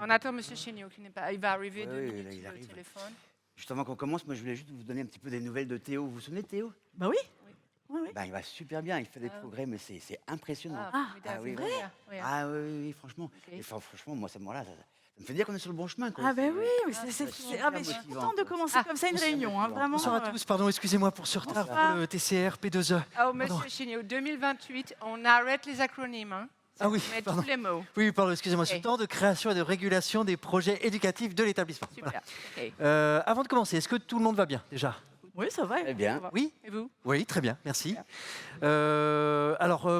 On attend Monsieur Chéniaud qui n'est pas... Il va arriver 2 minutes il sur le arrive. téléphone. Juste avant qu'on commence, moi je voulais juste vous donner un petit peu des nouvelles de Théo. Vous vous souvenez de Théo? Bah oui. Oui. Il va super bien, il fait des progrès, mais c'est impressionnant. Oui. Franchement. Okay. Et franchement, moi, à ce moment-là, ça me fait dire qu'on est sur le bon chemin. Quoi. Ah ben oui, mais je suis contente de commencer comme ça une réunion. Hein, vraiment. Bonsoir à tous, pardon, excusez-moi pour ce retard pour le TCR P2E. Monsieur Chéniaud, 2028, on arrête les acronymes. Hein. Ah oui, pardon. Tous les mots. Oui, pardon, excusez-moi. Okay. Ce temps de création et de régulation des projets éducatifs de l'établissement. Super. Voilà. Okay. Avant de commencer, est-ce que tout le monde va bien déjà? Oui, ça va. Très bien. Oui. Et vous? Oui, très bien, merci.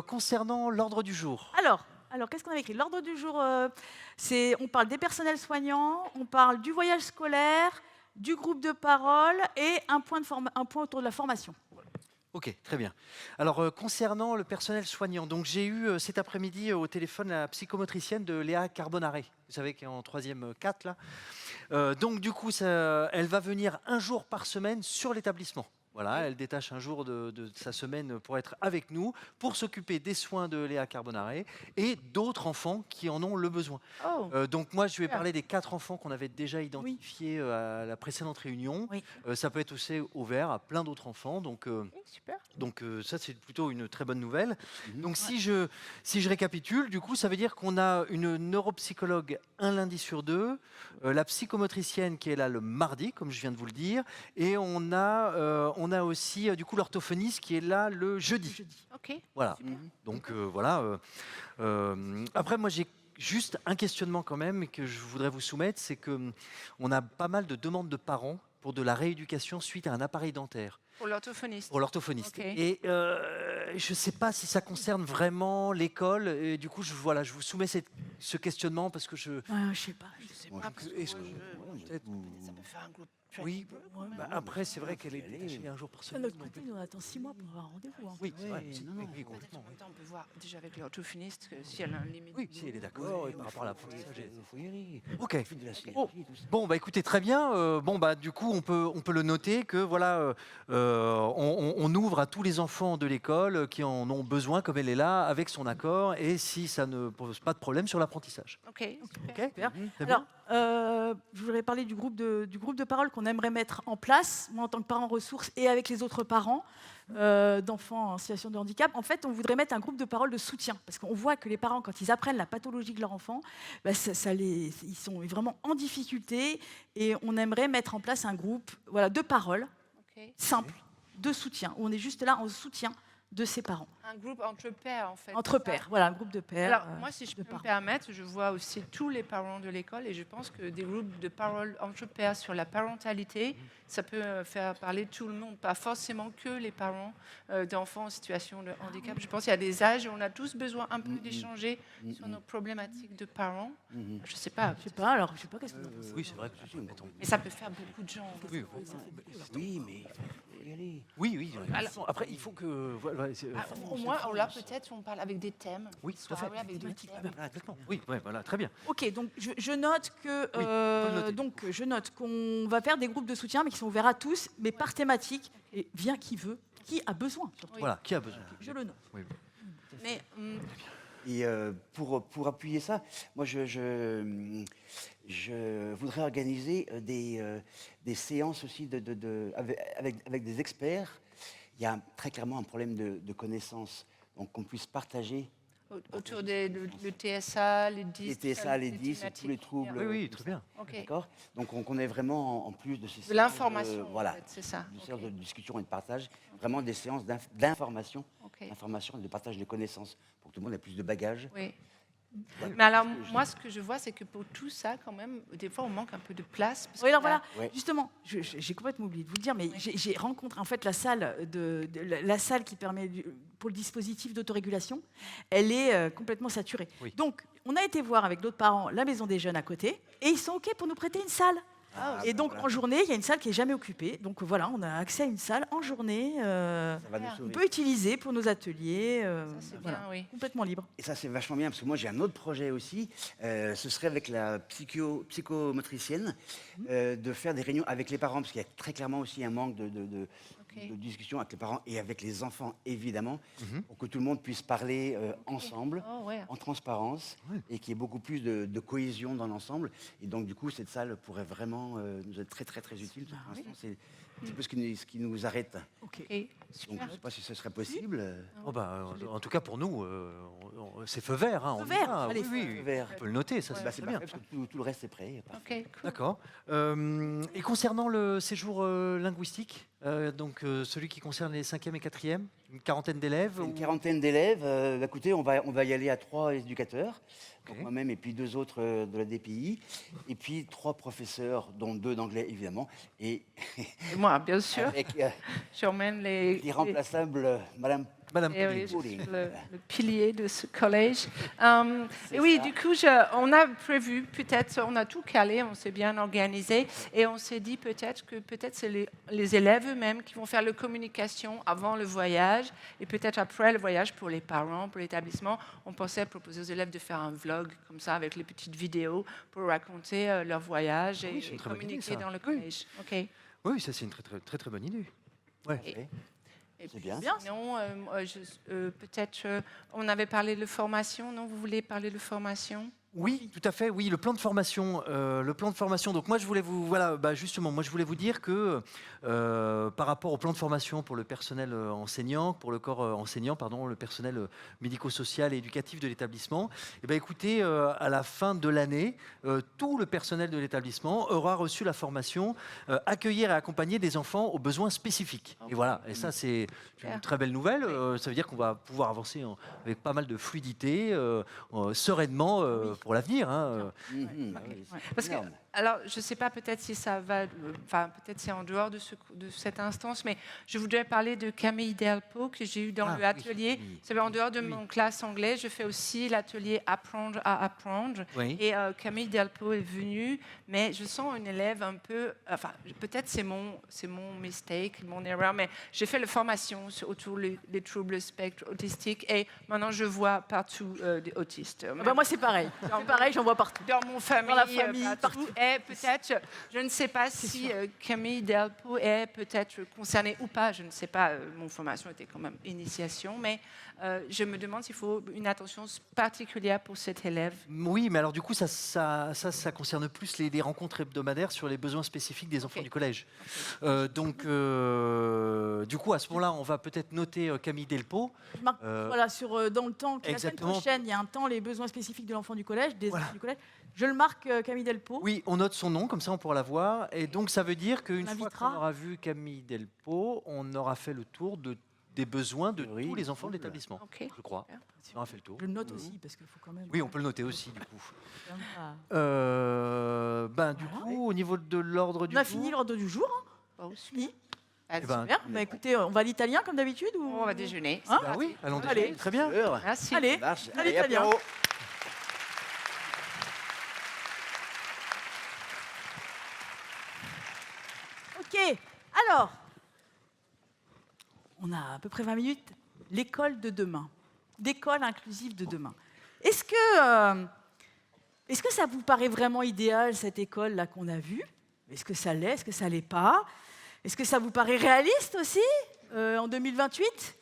Concernant l'ordre du jour. Alors, qu'est-ce qu'on a écrit? L'ordre du jour, on parle des personnels soignants, on parle du voyage scolaire, du groupe de parole et un point autour de la formation. Ok, très bien. Alors, concernant le personnel soignant, donc j'ai eu cet après-midi au téléphone la psychomotricienne de Léa Carbonaré, vous savez, qui est en 3e 4 là. Donc du coup, elle va venir un jour par semaine sur l'établissement. Voilà, elle détache un jour de sa semaine pour être avec nous, pour s'occuper des soins de Léa Carbonare et d'autres enfants qui en ont le besoin. Donc moi, je vais parler des 4 enfants qu'on avait déjà identifiés à la précédente réunion. Ça peut être aussi ouvert à plein d'autres enfants. Donc, ça, c'est plutôt une très bonne nouvelle. Donc si je récapitule, du coup, ça veut dire qu'on a une neuropsychologue un lundi sur 2, la psychomotricienne qui est là le mardi, comme je viens de vous le dire, et on a aussi du coup l'orthophoniste qui est là le jeudi. Ok. Voilà. Donc voilà. Après, moi j'ai juste un questionnement quand même que je voudrais vous soumettre, c'est que on a pas mal de demandes de parents pour de la rééducation suite à un appareil dentaire. Pour l'orthophoniste. Pour l'orthophoniste. Ok. Et je ne sais pas si ça concerne vraiment l'école. Et du coup, je vous soumets ce questionnement parce que je. Je sais pas. Est-ce que peut-être. Ça peut faire un groupe. Oui. Après, c'est vrai qu'elle est détachée un jour par De semaine. notre côté, nous on attend 6 mois pour avoir un rendez-vous. Oui, Oui, complètement. On peut voir déjà avec l'orthophoniste si elle a un limite. Oui, si elle est d'accord. Par rapport à la Ok. Bon, bah écoutez, très bien. Du coup, on peut le noter que voilà, on ouvre à tous les enfants de l'école qui en ont besoin, comme elle est là, avec son accord, et si ça ne pose pas de problème sur l'apprentissage. Ok. Super. Alors, je voudrais parler du groupe de parole qu'on aimerait mettre en place, moi en tant que parent ressource et avec les autres parents d'enfants en situation de handicap. En fait, on voudrait mettre un groupe de parole de soutien, parce qu'on voit que les parents, quand ils apprennent la pathologie de leur enfant, ils sont vraiment en difficulté, et on aimerait mettre en place un groupe de parole simple, de soutien, où on est juste là en soutien de ses parents. Un groupe entre pairs, en fait. Entre pairs, voilà, un groupe de pairs. Alors, moi, si je peux me permettre, je vois aussi tous les parents de l'école et je pense que des groupes de parole entre pairs sur la parentalité, ça peut faire parler tout le monde, pas forcément que les parents d'enfants en situation de handicap. Je pense qu'il y a des âges où on a tous besoin un peu d'échanger sur nos problématiques de parents. Je sais pas. Je sais pas qu'est-ce que vous en pensez. Oui, c'est vrai que mais ça peut faire beaucoup de gens. Oui, mais oui. Après, il faut que. Au moins, là, peut-être, on parle avec des thèmes. Oui, tout à fait. Avec des thèmes. Oui, voilà, très bien. Ok, donc je note je note qu'on va faire des groupes de soutien, mais qui sont ouverts à tous, mais par thématique. Et vient qui veut, qui a besoin. Surtout. Voilà, qui a besoin. Je le note. Oui. Mais et pour appuyer ça, moi je voudrais organiser des séances aussi avec des experts. Il y a très clairement un problème de connaissances, donc qu'on puisse partager. Autour du TSA, les 10. Les TSA, les 10, tous les troubles. Oui, très bien. Okay. D'accord. Donc on est vraiment en plus de ces de l'information. Voilà, en fait, c'est ça. Des séances de discussion et de partage, vraiment des séances d'information, d'information et de partage de connaissances pour que tout le monde ait plus de bagages. Oui. Mais alors, moi, ce que je vois, c'est que pour tout ça, quand même, des fois, on manque un peu de place. Oui, alors voilà, justement, j'ai complètement oublié de vous le dire, mais j'ai rencontré en fait la salle qui permet pour le dispositif d'autorégulation, elle est complètement saturée. Oui. Donc, on a été voir avec d'autres parents la maison des jeunes à côté, et ils sont OK pour nous prêter une salle. Et donc, en journée, il y a une salle qui n'est jamais occupée. Donc voilà, on a accès à une salle en journée. On peut utiliser pour nos ateliers. C'est voilà, bien, oui. Complètement libre. Et ça, c'est vachement bien, parce que moi, j'ai un autre projet aussi. Ce serait avec la psychomotricienne, de faire des réunions avec les parents, parce qu'il y a très clairement aussi un manque de discussion avec les parents et avec les enfants, évidemment, pour que tout le monde puisse parler ensemble, en transparence, et qu'il y ait beaucoup plus de cohésion dans l'ensemble. Et donc, du coup, cette salle pourrait vraiment nous être très, très, très utile. Pour l'instant, c'est un petit peu ce qui nous arrête. Donc, je ne sais pas si ce serait possible. En tout cas, pour nous, c'est feu vert. Feu vert, allez, feu vert. On peut le noter, ça c'est bien. Parce que tout le reste est prêt. Okay, cool. D'accord. Et concernant le séjour linguistique, donc celui qui concerne les 5e et 4e, une quarantaine d'élèves. Une quarantaine d'élèves. Écoutez, on va y aller à 3 éducateurs, donc moi-même et puis 2 autres de la DPI, et puis 3 professeurs, dont 2 d'anglais évidemment, et moi bien sûr. Avec j'emmène les irremplaçables Madame le pilier de ce collège. Et oui, du coup, on a prévu, peut-être, on a tout calé, on s'est bien organisé, et on s'est dit peut-être c'est les élèves eux-mêmes qui vont faire la communication avant le voyage, et peut-être après le voyage pour les parents, pour l'établissement. On pensait proposer aux élèves de faire un vlog comme ça, avec les petites vidéos, pour raconter leur voyage et communiquer dans le collège. Oui, ça c'est une très, très, très, très bonne idée. Ouais. C'est bien. Sinon, peut-être, on avait parlé de formation, non? Vous voulez parler de formation? Oui, tout à fait. Oui, le plan de formation. Donc moi, je voulais vous, justement, moi, je voulais vous dire que par rapport au plan de formation pour le personnel enseignant, pour le corps enseignant, pardon, le personnel médico-social et éducatif de l'établissement, eh ben, écoutez, à la fin de l'année, tout le personnel de l'établissement aura reçu la formation accueillir et accompagner des enfants aux besoins spécifiques. Et voilà. Et ça, c'est une très belle nouvelle. Ça veut dire qu'on va pouvoir avancer avec pas mal de fluidité, sereinement. Pour l'avenir. Parce que, alors, je ne sais pas, peut-être si ça va, peut-être c'est en dehors de cette instance, mais je voudrais parler de Camille Delpo que j'ai eu dans l'atelier. Oui. En dehors de mon classe anglaise, je fais aussi l'atelier Apprendre à apprendre. Oui. Et Camille Delpo est venue, mais je sens une élève un peu, peut-être c'est mon mistake, mon erreur, mais j'ai fait la formation autour des troubles spectre autistiques et maintenant je vois partout des autistes. Moi, c'est pareil. C'est pareil, j'en vois partout. Dans mon famille, dans la famille, partout. Et peut-être, je ne sais pas si Camille Delpo est peut-être concernée ou pas. Je ne sais pas. Mon formation était quand même initiation, mais je me demande s'il faut une attention particulière pour cet élève. Oui, mais alors du coup, ça concerne plus les rencontres hebdomadaires sur les besoins spécifiques des enfants du collège. Donc, du coup, à ce moment-là, on va peut-être noter Camille Delpo. Voilà, dans le temps, la semaine prochaine, il y a un temps les besoins spécifiques de l'enfant du collège, des enfants du collège. Je le marque, Camille Delpo. Oui, on note son nom, comme ça on pourra la voir. Et donc ça veut dire qu'une fois qu'on aura vu Camille Delpo, on aura fait le tour des besoins de tous les enfants de l'établissement, je crois. On aura fait le tour. Je le note aussi, parce qu'il faut quand même... Oui, on peut le noter aussi, du coup. Du coup, au niveau de l'ordre du jour... On a fini l'ordre du jour. Fini. Super. Écoutez, on va à l'italien comme d'habitude ou... On va déjeuner. Oui, allons déjeuner. Très bien. Merci. Allez, à l'italien. Ok, alors, on a à peu près 20 minutes. L'école de demain, l'école inclusive de demain. Est-ce que ça vous paraît vraiment idéal, cette école-là qu'on a vue? Est-ce que ça l'est? Est-ce que ça l'est pas? Est-ce que ça vous paraît réaliste aussi, en 2028?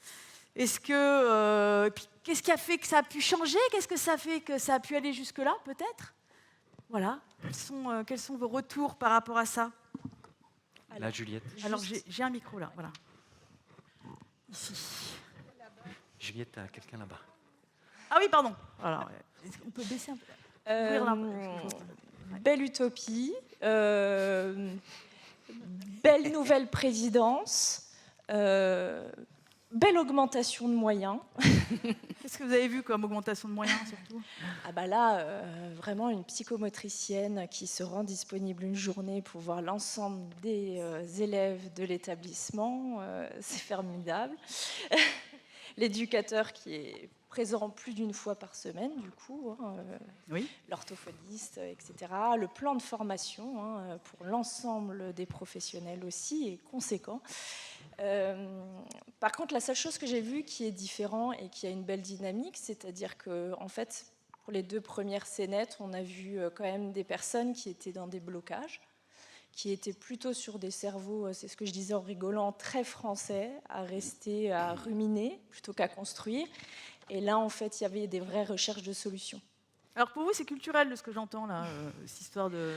Est-ce que... qu'est-ce qui a fait que ça a pu changer? Qu'est-ce que ça fait que ça a pu aller jusque-là, peut-être? Voilà. Quels sont vos retours par rapport à ça? Là, Juliette. Alors, j'ai un micro là, voilà. Ici. Juliette, t'as quelqu'un là-bas. Ah oui, pardon. Alors, on peut baisser un peu. Belle utopie, belle nouvelle présidence, belle augmentation de moyens. Qu'est-ce que vous avez vu comme augmentation de moyens, surtout? Vraiment une psychomotricienne qui se rend disponible une journée pour voir l'ensemble des élèves de l'établissement, c'est formidable. L'éducateur qui est présent plus d'une fois par semaine, du coup, l'orthophoniste, etc. Le plan de formation pour l'ensemble des professionnels aussi est conséquent. Par contre, la seule chose que j'ai vue qui est différente et qui a une belle dynamique, c'est-à-dire que, en fait, pour les 2 premières scénettes, on a vu quand même des personnes qui étaient dans des blocages, qui étaient plutôt sur des cerveaux, c'est ce que je disais en rigolant, très français, à rester, à ruminer plutôt qu'à construire. Et là, en fait, il y avait des vraies recherches de solutions. Alors pour vous, c'est culturel de ce que j'entends là, cette histoire de...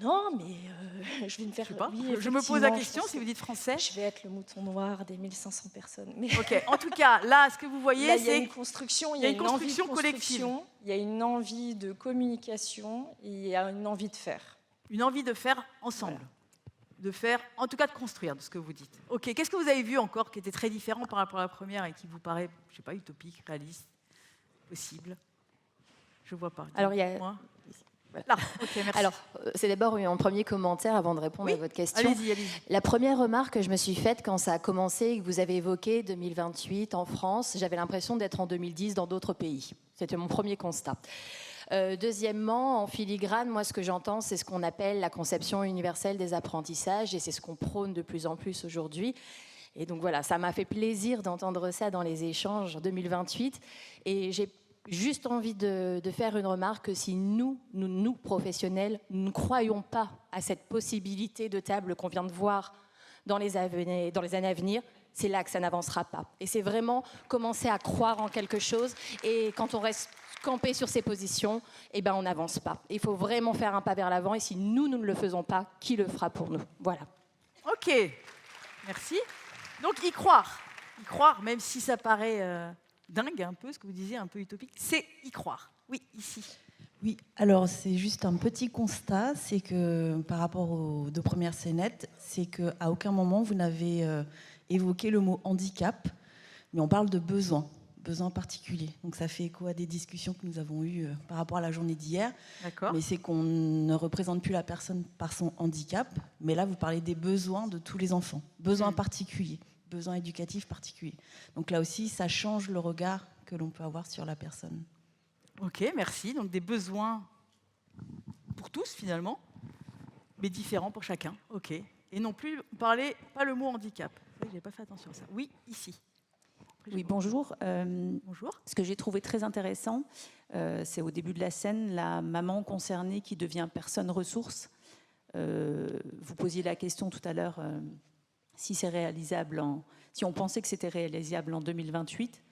Non, mais je vais me faire... Je me pose la question, si vous dites français. Je vais être le mouton noir des 1500 personnes. Mais... Ok, en tout cas, là, ce que vous voyez, c'est... Il y a une construction, il y a une construction collective. Il y a une envie de communication, il y a une envie de faire. Une envie de faire ensemble. Voilà. De faire, en tout cas de construire, de ce que vous dites. Ok, qu'est-ce que vous avez vu encore qui était très différent par rapport à la première et qui vous paraît, je ne sais pas, utopique, réaliste, possible? Je ne vois pas. Alors, il y a... Là. Okay, merci. Alors, c'est d'abord un premier commentaire avant de répondre à votre question. Allez-y. La première remarque que je me suis faite quand ça a commencé et que vous avez évoqué 2028 en France, j'avais l'impression d'être en 2010 dans d'autres pays. C'était mon premier constat. Deuxièmement, en filigrane, moi, ce que j'entends, c'est ce qu'on appelle la conception universelle des apprentissages, et c'est ce qu'on prône de plus en plus aujourd'hui. Et donc voilà, ça m'a fait plaisir d'entendre ça dans les échanges en 2028. Et j'ai juste envie de faire une remarque que si nous, professionnels, nous ne croyons pas à cette possibilité de table qu'on vient de voir dans les années à venir, c'est là que ça n'avancera pas. Et c'est vraiment commencer à croire en quelque chose. Et quand on reste campé sur ses positions, eh ben on n'avance pas. Il faut vraiment faire un pas vers l'avant. Et si nous ne le faisons pas, qui le fera pour nous? Voilà. Ok, merci. Donc y croire, même si ça paraît dingue un peu, ce que vous disiez, un peu utopique, c'est y croire. Oui, ici. Oui, alors c'est juste un petit constat, c'est que par rapport aux 2 premières scénettes, c'est qu'à aucun moment vous n'avez évoqué le mot handicap, mais on parle de besoin particulier. Donc ça fait écho à des discussions que nous avons eues par rapport à la journée d'hier. D'accord. Mais c'est qu'on ne représente plus la personne par son handicap, mais là vous parlez des besoins de tous les enfants, besoins particuliers, besoins éducatifs particuliers. Donc là aussi, ça change le regard que l'on peut avoir sur la personne. Ok, merci. Donc des besoins pour tous finalement, mais différents pour chacun. Ok. Et non plus parler pas le mot handicap. Je n'avais pas fait attention à ça. Oui, ici. Oui, bonjour. Bonjour. Ce que j'ai trouvé très intéressant, c'est au début de la scène, la maman concernée qui devient personne ressource. Vous posiez la question tout à l'heure si c'est réalisable si on pensait que c'était réalisable en 2028.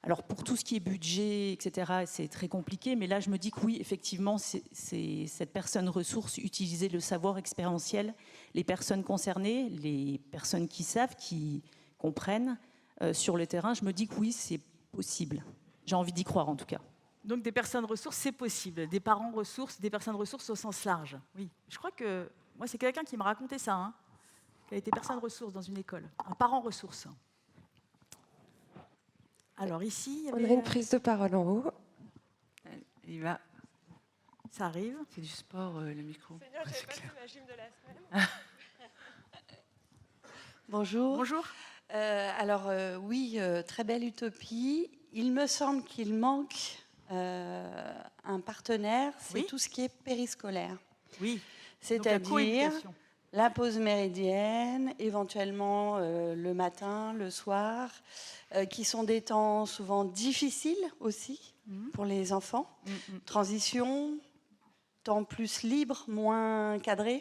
Alors pour tout ce qui est budget, etc., c'est très compliqué, mais là je me dis que oui, effectivement, c'est cette personne ressource, utiliser le savoir expérientiel, les personnes concernées, les personnes qui savent, qui comprennent sur le terrain, je me dis que oui, c'est possible. J'ai envie d'y croire en tout cas. Donc des personnes ressources, c'est possible. Des parents ressources, des personnes ressources au sens large. Oui, je crois que moi c'est quelqu'un qui m'a raconté ça, qui a été personne ressource dans une école, un parent ressource. Alors ici, il y avait... On aurait une prise de parole en haut. Il va. Ça arrive. C'est du sport, le micro. Seigneur, j'avais pas fait ma gym de la semaine. Bonjour. Bonjour. Oui, très belle utopie. Il me semble qu'il manque un partenaire, c'est tout ce qui est périscolaire. Oui. C'est-à-dire la pause méridienne, éventuellement le matin, le soir, qui sont des temps souvent difficiles aussi pour les enfants. Transition, temps plus libre, moins cadré.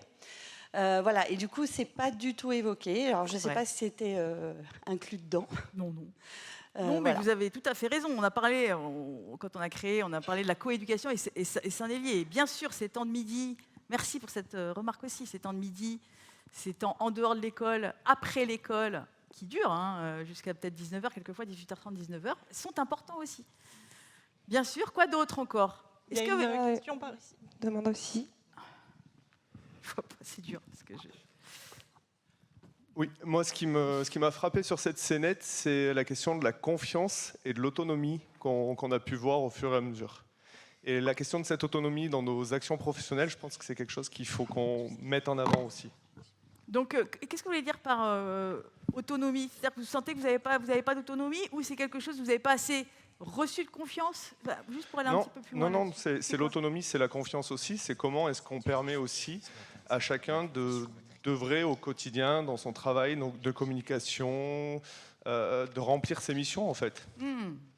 Voilà, et du coup, c'est pas du tout évoqué. Alors, je ne sais pas si c'était inclus dedans. Non. Non, mais vous avez tout à fait raison. On a parlé, quand on a créé, on a parlé de la coéducation et ça en est lié. Et bien sûr, ces temps de midi, merci pour cette remarque aussi, ces temps de midi, ces temps en dehors de l'école, après l'école, qui durent jusqu'à peut-être 19h, quelquefois 18h30, 19h, sont importants aussi. Bien sûr, quoi d'autre encore? Il y a une question par ici. Demande aussi. C'est dur. Parce que Oui, moi, ce qui m'a frappé sur cette scénette, c'est la question de la confiance et de l'autonomie qu'on a pu voir au fur et à mesure. Et la question de cette autonomie dans nos actions professionnelles, je pense que c'est quelque chose qu'il faut qu'on mette en avant aussi. Donc, qu'est-ce que vous voulez dire par autonomie? C'est-à-dire que vous sentez que vous n'avez pas d'autonomie ou c'est quelque chose que vous n'avez pas assez reçu de confiance? Juste pour aller un petit peu plus loin. Non, c'est l'autonomie, c'est la confiance aussi. C'est comment est-ce qu'on permet aussi à chacun d'œuvrer au quotidien dans son travail de communication, de remplir ses missions en fait.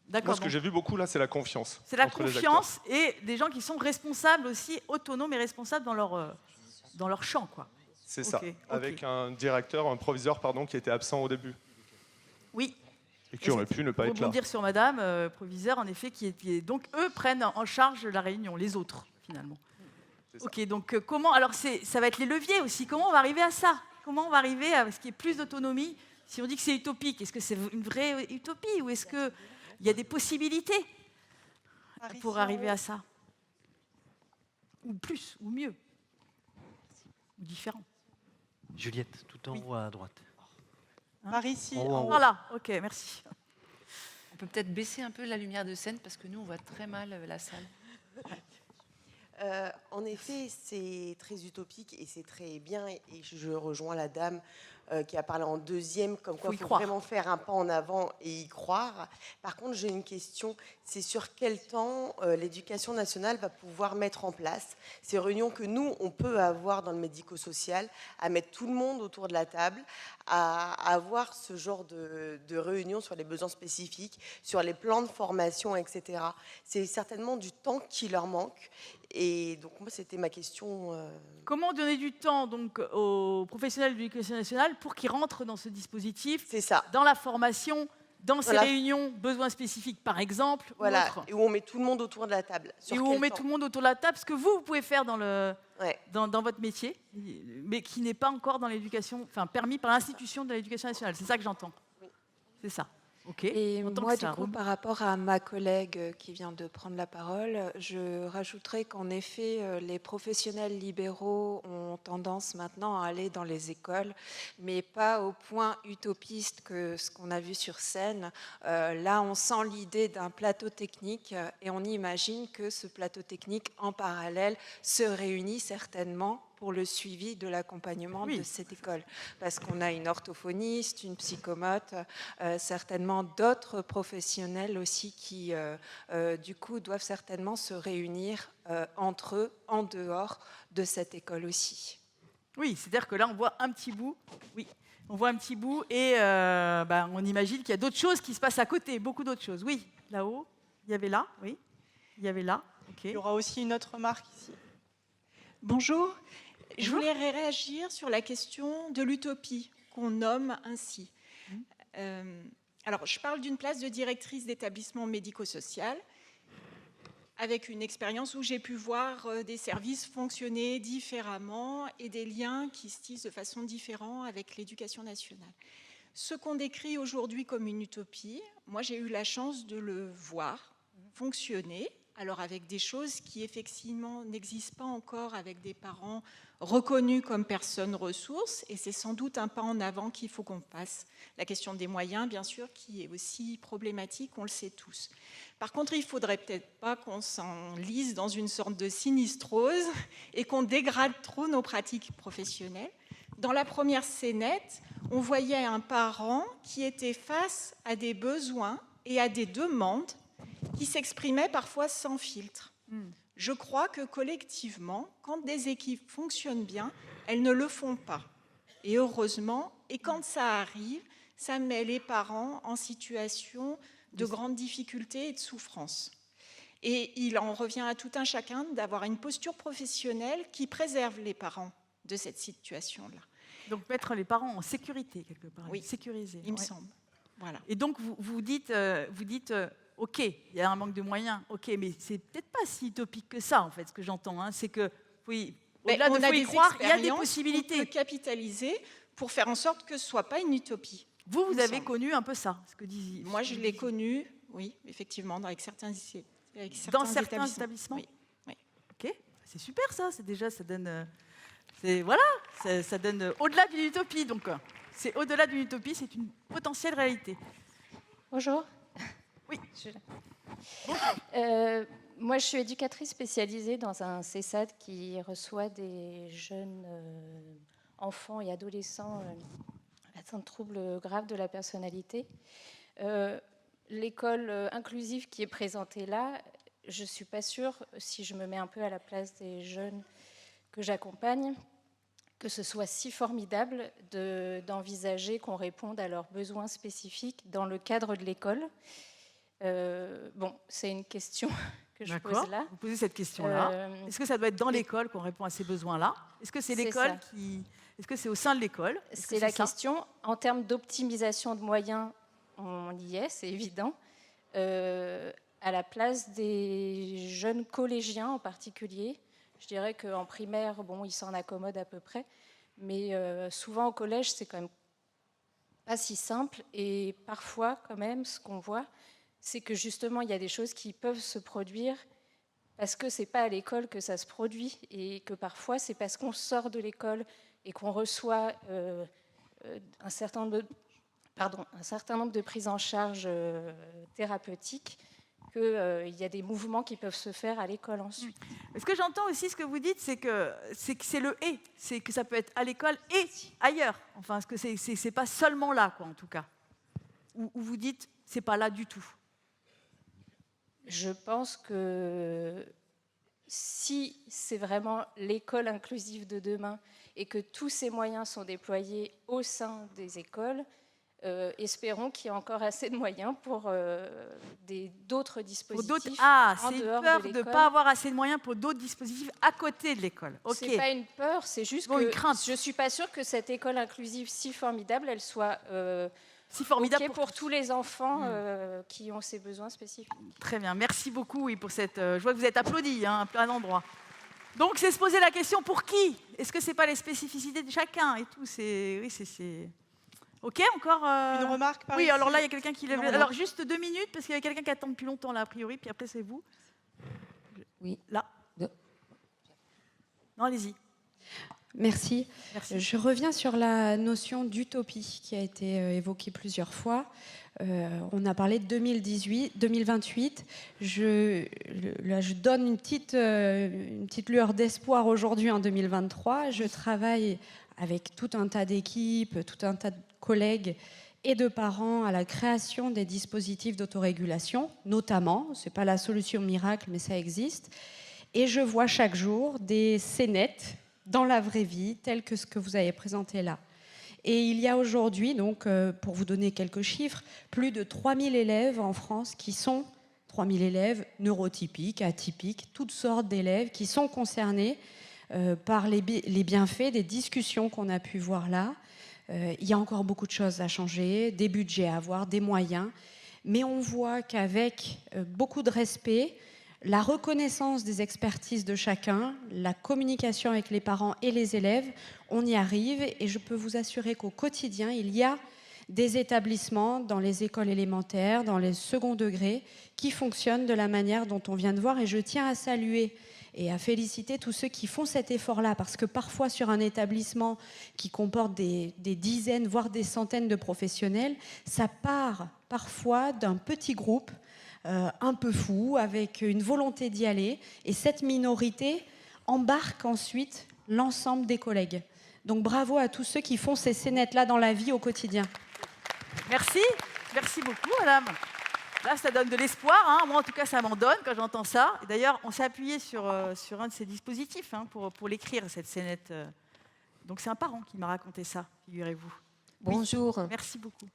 D'accord. Moi, ce que j'ai vu beaucoup là, c'est la confiance. C'est la confiance et des gens qui sont responsables aussi, autonomes et responsables dans leur champ, quoi. C'est ça, avec un directeur, un proviseur, pardon, qui était absent au début. Oui. Et qui aurait pu ne pas être là. Pour rebondir sur madame, proviseur, en effet, donc eux prennent en charge la réunion, les autres, finalement. Ok, donc comment, alors ça va être les leviers aussi, comment on va arriver à ça? Comment on va arriver à ce qu'il y ait plus d'autonomie? Si on dit que c'est utopique, est-ce que c'est une vraie utopie ou est-ce qu'il y a des possibilités pour arriver à ça? Ou plus, ou mieux, ou différent? Juliette, tout en haut à droite. Par ici. Voilà, ok, merci. On peut peut-être baisser un peu la lumière de scène parce que nous, on voit très mal la salle. En effet, c'est très utopique et c'est très bien. Et je rejoins la dame qui a parlé en deuxième, comme quoi il faut vraiment faire un pas en avant et y croire. Par contre, j'ai une question. C'est sur quel temps l'éducation nationale va pouvoir mettre en place ces réunions que nous, on peut avoir dans le médico-social, à mettre tout le monde autour de la table, à avoir ce genre de réunions sur les besoins spécifiques, sur les plans de formation, etc. C'est certainement du temps qui leur manque. Et donc, moi, c'était ma question. Comment donner du temps donc, aux professionnels de l'éducation nationale pour qu'ils rentrent dans ce dispositif, ça. Dans la formation, dans ces réunions, besoins spécifiques par exemple. Voilà, et où on met tout le monde autour de la table. Et où on met tout le monde autour de la table, ce que vous pouvez faire dans votre métier, mais qui n'est pas encore dans l'éducation, enfin permis par l'institution de l'éducation nationale. C'est ça que j'entends. Oui. C'est ça. Okay. Et moi, du coup, par rapport à ma collègue qui vient de prendre la parole, je rajouterais qu'en effet, les professionnels libéraux ont tendance maintenant à aller dans les écoles, mais pas au point utopiste que ce qu'on a vu sur scène. Là, on sent l'idée d'un plateau technique et on imagine que ce plateau technique, en parallèle, se réunit certainement pour le suivi de l'accompagnement de cette école. Parce qu'on a une orthophoniste, une psychomote, certainement d'autres professionnels aussi qui, du coup, doivent certainement se réunir entre eux, en dehors de cette école aussi. Oui, c'est-à-dire que là, on voit un petit bout. Oui, on voit un petit bout et on imagine qu'il y a d'autres choses qui se passent à côté, beaucoup d'autres choses. Oui, là-haut, il y avait là, oui, il y avait là. Okay. Il y aura aussi une autre remarque ici. Bonjour. Je voulais réagir sur la question de l'utopie qu'on nomme ainsi. Alors, je parle d'une place de directrice d'établissement médico-social avec une expérience où j'ai pu voir des services fonctionner différemment et des liens qui se tissent de façon différente avec l'éducation nationale. Ce qu'on décrit aujourd'hui comme une utopie, moi j'ai eu la chance de le voir fonctionner, alors avec des choses qui effectivement n'existent pas encore avec des parents reconnus comme personnes ressources, et c'est sans doute un pas en avant qu'il faut qu'on passe. La question des moyens, bien sûr, qui est aussi problématique, on le sait tous. Par contre, il ne faudrait peut-être pas qu'on s'enlise dans une sorte de sinistrose et qu'on dégrade trop nos pratiques professionnelles. Dans la première scénette, on voyait un parent qui était face à des besoins et à des demandes qui s'exprimaient parfois sans filtre. Je crois que collectivement, quand des équipes fonctionnent bien, elles ne le font pas. Et heureusement, et quand ça arrive, ça met les parents en situation de grandes difficultés et de souffrance. Et il en revient à tout un chacun d'avoir une posture professionnelle qui préserve les parents de cette situation-là. Donc mettre les parents en sécurité quelque part, oui, sécuriser. Il me semble. Voilà. Et donc vous dites ok, il y a un manque de moyens, ok, mais c'est peut-être pas si utopique que ça en fait. Ce que j'entends, hein, c'est que oui, au-delà de y croire, il y a des possibilités. On peut capitaliser pour faire en sorte que ce soit pas une utopie. Vous avez connu un peu ça, ce que disait. Moi, je l'ai connu, oui, effectivement, avec certains établissements. Oui. Ok, c'est super ça. C'est déjà, ça donne, ça donne au-delà d'une utopie. Donc, c'est au-delà d'une utopie, c'est une potentielle réalité. Bonjour. Oui. Moi, je suis éducatrice spécialisée dans un CESAD qui reçoit des jeunes enfants et adolescents atteints de troubles graves de la personnalité. L'école inclusive qui est présentée là, je ne suis pas sûre, si je me mets un peu à la place des jeunes que j'accompagne, que ce soit si formidable d'envisager qu'on réponde à leurs besoins spécifiques dans le cadre de l'école. C'est une question que je pose là. Vous posez cette question-là. Est-ce que ça doit être dans l'école qu'on répond à ces besoins-là? Est-ce que c'est l'école qui... Est-ce que c'est au sein de l'école? C'est la question. En termes d'optimisation de moyens, on y est, c'est évident. À la place des jeunes collégiens en particulier, je dirais qu'en primaire, ils s'en accommodent à peu près, mais souvent au collège, c'est quand même pas si simple. Et parfois, quand même, ce qu'on voit, c'est que justement, il y a des choses qui peuvent se produire parce que c'est pas à l'école que ça se produit, et que parfois, c'est parce qu'on sort de l'école et qu'on reçoit un certain nombre de prises en charge thérapeutiques, qu'il y a des mouvements qui peuvent se faire à l'école ensuite. Ce que j'entends aussi, ce que vous dites, c'est que c'est le « et », c'est que ça peut être à l'école et ailleurs. Enfin, que c'est pas seulement là, quoi, en tout cas. Ou vous dites, c'est pas là du tout. Je pense que si c'est vraiment l'école inclusive de demain et que tous ces moyens sont déployés au sein des écoles, espérons qu'il y ait encore assez de moyens pour d'autres dispositifs. C'est une peur de ne pas avoir assez de moyens pour d'autres dispositifs à côté de l'école. Ce n'est pas une peur, c'est juste que je ne suis pas sûre que cette école inclusive si formidable, elle soit si formidable pour tous les enfants qui ont ces besoins spécifiques. Très bien, merci beaucoup pour cette... je vois que vous êtes applaudis à plein d'endroits. Donc, c'est se poser la question, pour qui? Est-ce que ce n'est pas les spécificités de chacun et tout? Oui, c'est... Ok, encore une remarque par Oui, ici. alors là, il y a quelqu'un qui lève... Alors, juste 2 minutes, parce qu'il y a quelqu'un qui attend depuis longtemps, là, a priori, puis après, c'est vous. Oui. Là. Non, allez-y. Merci. Je reviens sur la notion d'utopie qui a été évoquée plusieurs fois. On a parlé de 2028. Je donne une petite lueur d'espoir aujourd'hui en 2023. Je travaille avec tout un tas d'équipes, tout un tas de collègues et de parents à la création des dispositifs d'autorégulation, notamment. Ce n'est pas la solution miracle, mais ça existe. Et je vois chaque jour des scénettes dans la vraie vie, telles que ce que vous avez présenté là. Et il y a aujourd'hui, donc, pour vous donner quelques chiffres, plus de 3000 élèves en France qui sont 3000 élèves neurotypiques, atypiques, toutes sortes d'élèves qui sont concernés par les bienfaits des discussions qu'on a pu voir là. Il y a encore beaucoup de choses à changer, des budgets à avoir, des moyens, mais on voit qu'avec beaucoup de respect, la reconnaissance des expertises de chacun, la communication avec les parents et les élèves, on y arrive. Et je peux vous assurer qu'au quotidien, il y a des établissements dans les écoles élémentaires, dans les seconds degrés, qui fonctionnent de la manière dont on vient de voir. Et je tiens à saluer et à féliciter tous ceux qui font cet effort-là, parce que parfois sur un établissement qui comporte des dizaines, voire des centaines de professionnels, ça part parfois d'un petit groupe un peu fou, avec une volonté d'y aller, et cette minorité embarque ensuite l'ensemble des collègues. Donc bravo à tous ceux qui font ces scénettes-là dans la vie au quotidien. Merci, merci beaucoup madame. Là, ça donne de l'espoir, hein. Moi en tout cas ça m'en donne quand j'entends ça. Et d'ailleurs, on s'est appuyé sur un de ces dispositifs pour l'écrire, cette scénette. Donc c'est un parent qui m'a raconté ça, figurez-vous. Bonjour. Oui, merci beaucoup.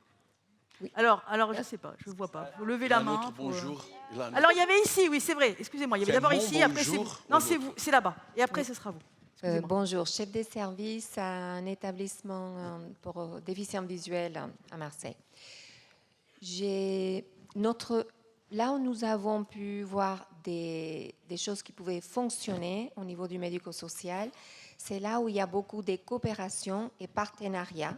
Oui. Alors, je ne sais pas, je ne vois pas. Vous levez la main. Bonjour. Alors, il y avait ici, oui, c'est vrai. Excusez-moi, il y avait d'abord ici, après c'est vous. Non, c'est vous, c'est là-bas. Et après, ce sera vous. Bonjour, chef de service à un établissement pour déficients visuels à Marseille. Là où nous avons pu voir des choses qui pouvaient fonctionner au niveau du médico-social, c'est là où il y a beaucoup de coopérations et partenariats.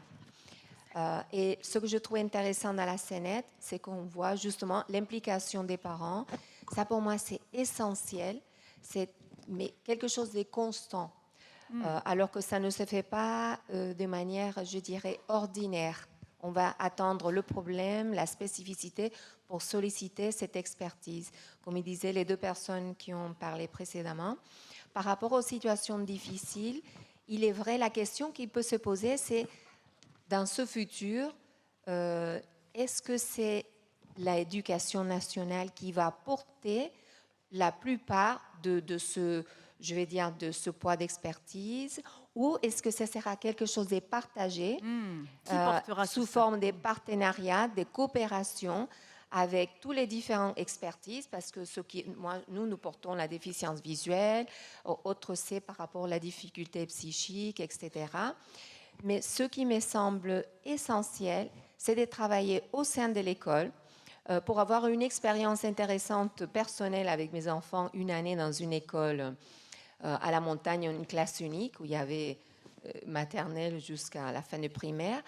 Et ce que je trouve intéressant dans la scénette, c'est qu'on voit justement l'implication des parents. Ça, pour moi, c'est essentiel. C'est quelque chose de constant. Alors que ça ne se fait pas de manière, je dirais, ordinaire. On va attendre le problème, la spécificité pour solliciter cette expertise. Comme disaient les 2 personnes qui ont parlé précédemment. Par rapport aux situations difficiles, il est vrai, la question qui peut se poser, c'est dans ce futur, est-ce que c'est l'éducation nationale qui va porter la plupart de ce poids d'expertise, ou est-ce que ce sera quelque chose de partagé sous forme de partenariats, de coopération avec tous les différentes expertises, parce que nous portons la déficience visuelle, autres c'est par rapport à la difficulté psychique, etc. Mais ce qui me semble essentiel, c'est de travailler au sein de l'école pour avoir une expérience intéressante personnelle avec mes enfants, une année dans une école à la montagne, une classe unique où il y avait maternelle jusqu'à la fin de primaire.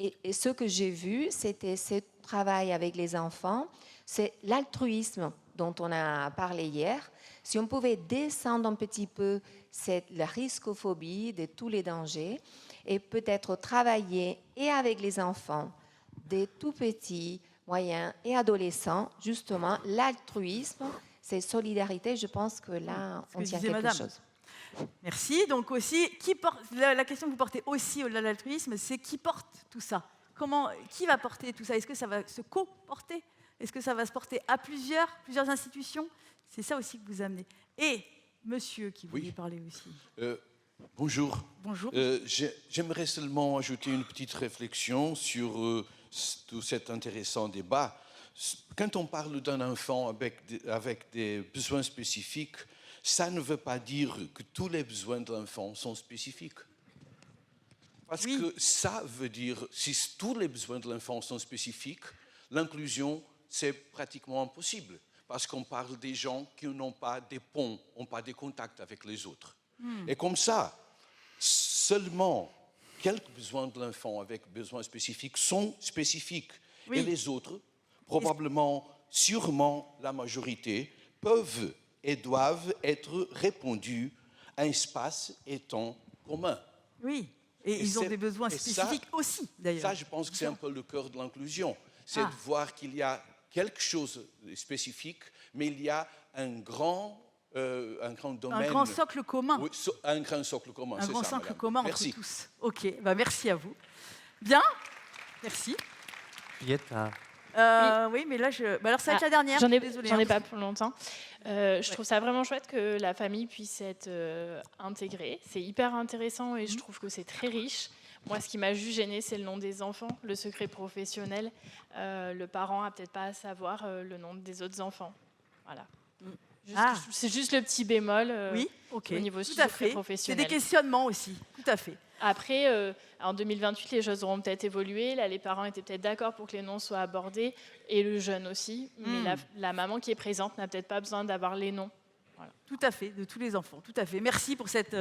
Et ce que j'ai vu, c'était ce travail avec les enfants, c'est l'altruisme dont on a parlé hier. Si on pouvait descendre un petit peu la riscophobie de tous les dangers et peut-être travailler et avec les enfants, des tout petits, moyens et adolescents, justement, l'altruisme, c'est solidarité. Je pense que là, on tient quelque chose. Merci. Donc aussi, la question que vous portez aussi au-delà de l'altruisme, c'est qui porte tout ça? Qui va porter tout ça? Est-ce que ça va se co-porter? Est-ce que ça va se porter à plusieurs institutions? C'est ça aussi que vous amenez. Et monsieur qui voulait parler aussi. Bonjour. Bonjour. J'aimerais seulement ajouter une petite réflexion sur cet intéressant débat. Quand on parle d'un enfant avec des besoins spécifiques, ça ne veut pas dire que tous les besoins de l'enfant sont spécifiques. Parce que ça veut dire, si tous les besoins de l'enfant sont spécifiques, l'inclusion, c'est pratiquement impossible. Parce qu'on parle des gens qui n'ont pas des ponts, n'ont pas des contacts avec les autres. Et comme ça, seulement quelques besoins de l'enfant avec besoins spécifiques sont spécifiques. Et les autres, probablement, sûrement la majorité, peuvent et doivent être répondus à un espace et temps commun. Oui, et ils ont des besoins spécifiques aussi, d'ailleurs. Ça, je pense que c'est un peu le cœur de l'inclusion. C'est de voir qu'il y a quelque chose de spécifique, mais il y a un grand domaine. Un grand socle commun. Oui, un grand socle commun, c'est ça. Un grand socle commun entre Merci. tous. Ok, bah merci à vous. Bien, merci. Oui, mais là, alors ça va être la dernière. J'en Désolée, ai pas pour longtemps. Je trouve ça vraiment chouette que la famille puisse être intégrée. C'est hyper intéressant et je trouve que c'est très riche. Moi, ce qui m'a juste gênée, c'est le nom des enfants, le secret professionnel. Le parent n'a peut-être pas à savoir le nom des autres enfants. Voilà. C'est juste le petit bémol au niveau du secret professionnel. C'est des questionnements aussi, tout à fait. Après, en 2028, les choses auront peut-être évolué. Là, les parents étaient peut-être d'accord pour que les noms soient abordés, et le jeune aussi. Mais la maman qui est présente n'a peut-être pas besoin d'avoir les noms. Voilà. Tout à fait, de tous les enfants, tout à fait. Merci pour cette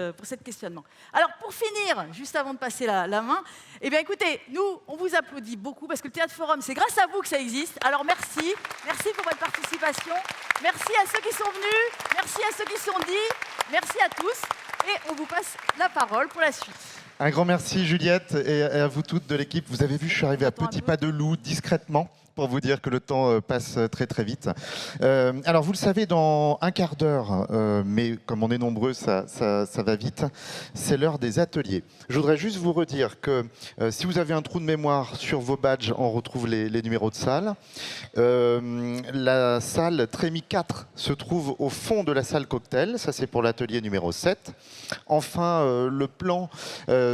questionnement. Alors, pour finir, juste avant de passer la main, eh bien, écoutez, nous, on vous applaudit beaucoup parce que le Théâtre Forum, c'est grâce à vous que ça existe. Alors, merci. Merci pour votre participation. Merci à ceux qui sont venus. Merci à ceux qui sont dit. Merci à tous. Et on vous passe la parole pour la suite. Un grand merci Juliette et à vous toutes de l'équipe. Vous avez vu, je suis arrivé à petits pas de loup, discrètement, pour vous dire que le temps passe très très vite. Alors vous le savez, dans un quart d'heure, mais comme on est nombreux, ça va vite, c'est l'heure des ateliers. Je voudrais juste vous redire que si vous avez un trou de mémoire sur vos badges, on retrouve les numéros de salle. La salle Trémy 4 se trouve au fond de la salle cocktail, ça c'est pour l'atelier numéro 7. Enfin, le plan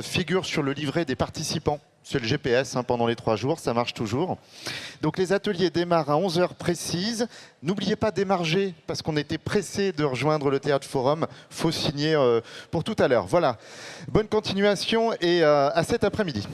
figure sur le livret des participants. C'est le GPS pendant les 3 jours, ça marche toujours. Donc les ateliers démarrent à 11h précises. N'oubliez pas d'émarger parce qu'on était pressé de rejoindre le Théâtre Forum. Il faut signer pour tout à l'heure. Voilà, bonne continuation et à cet après-midi.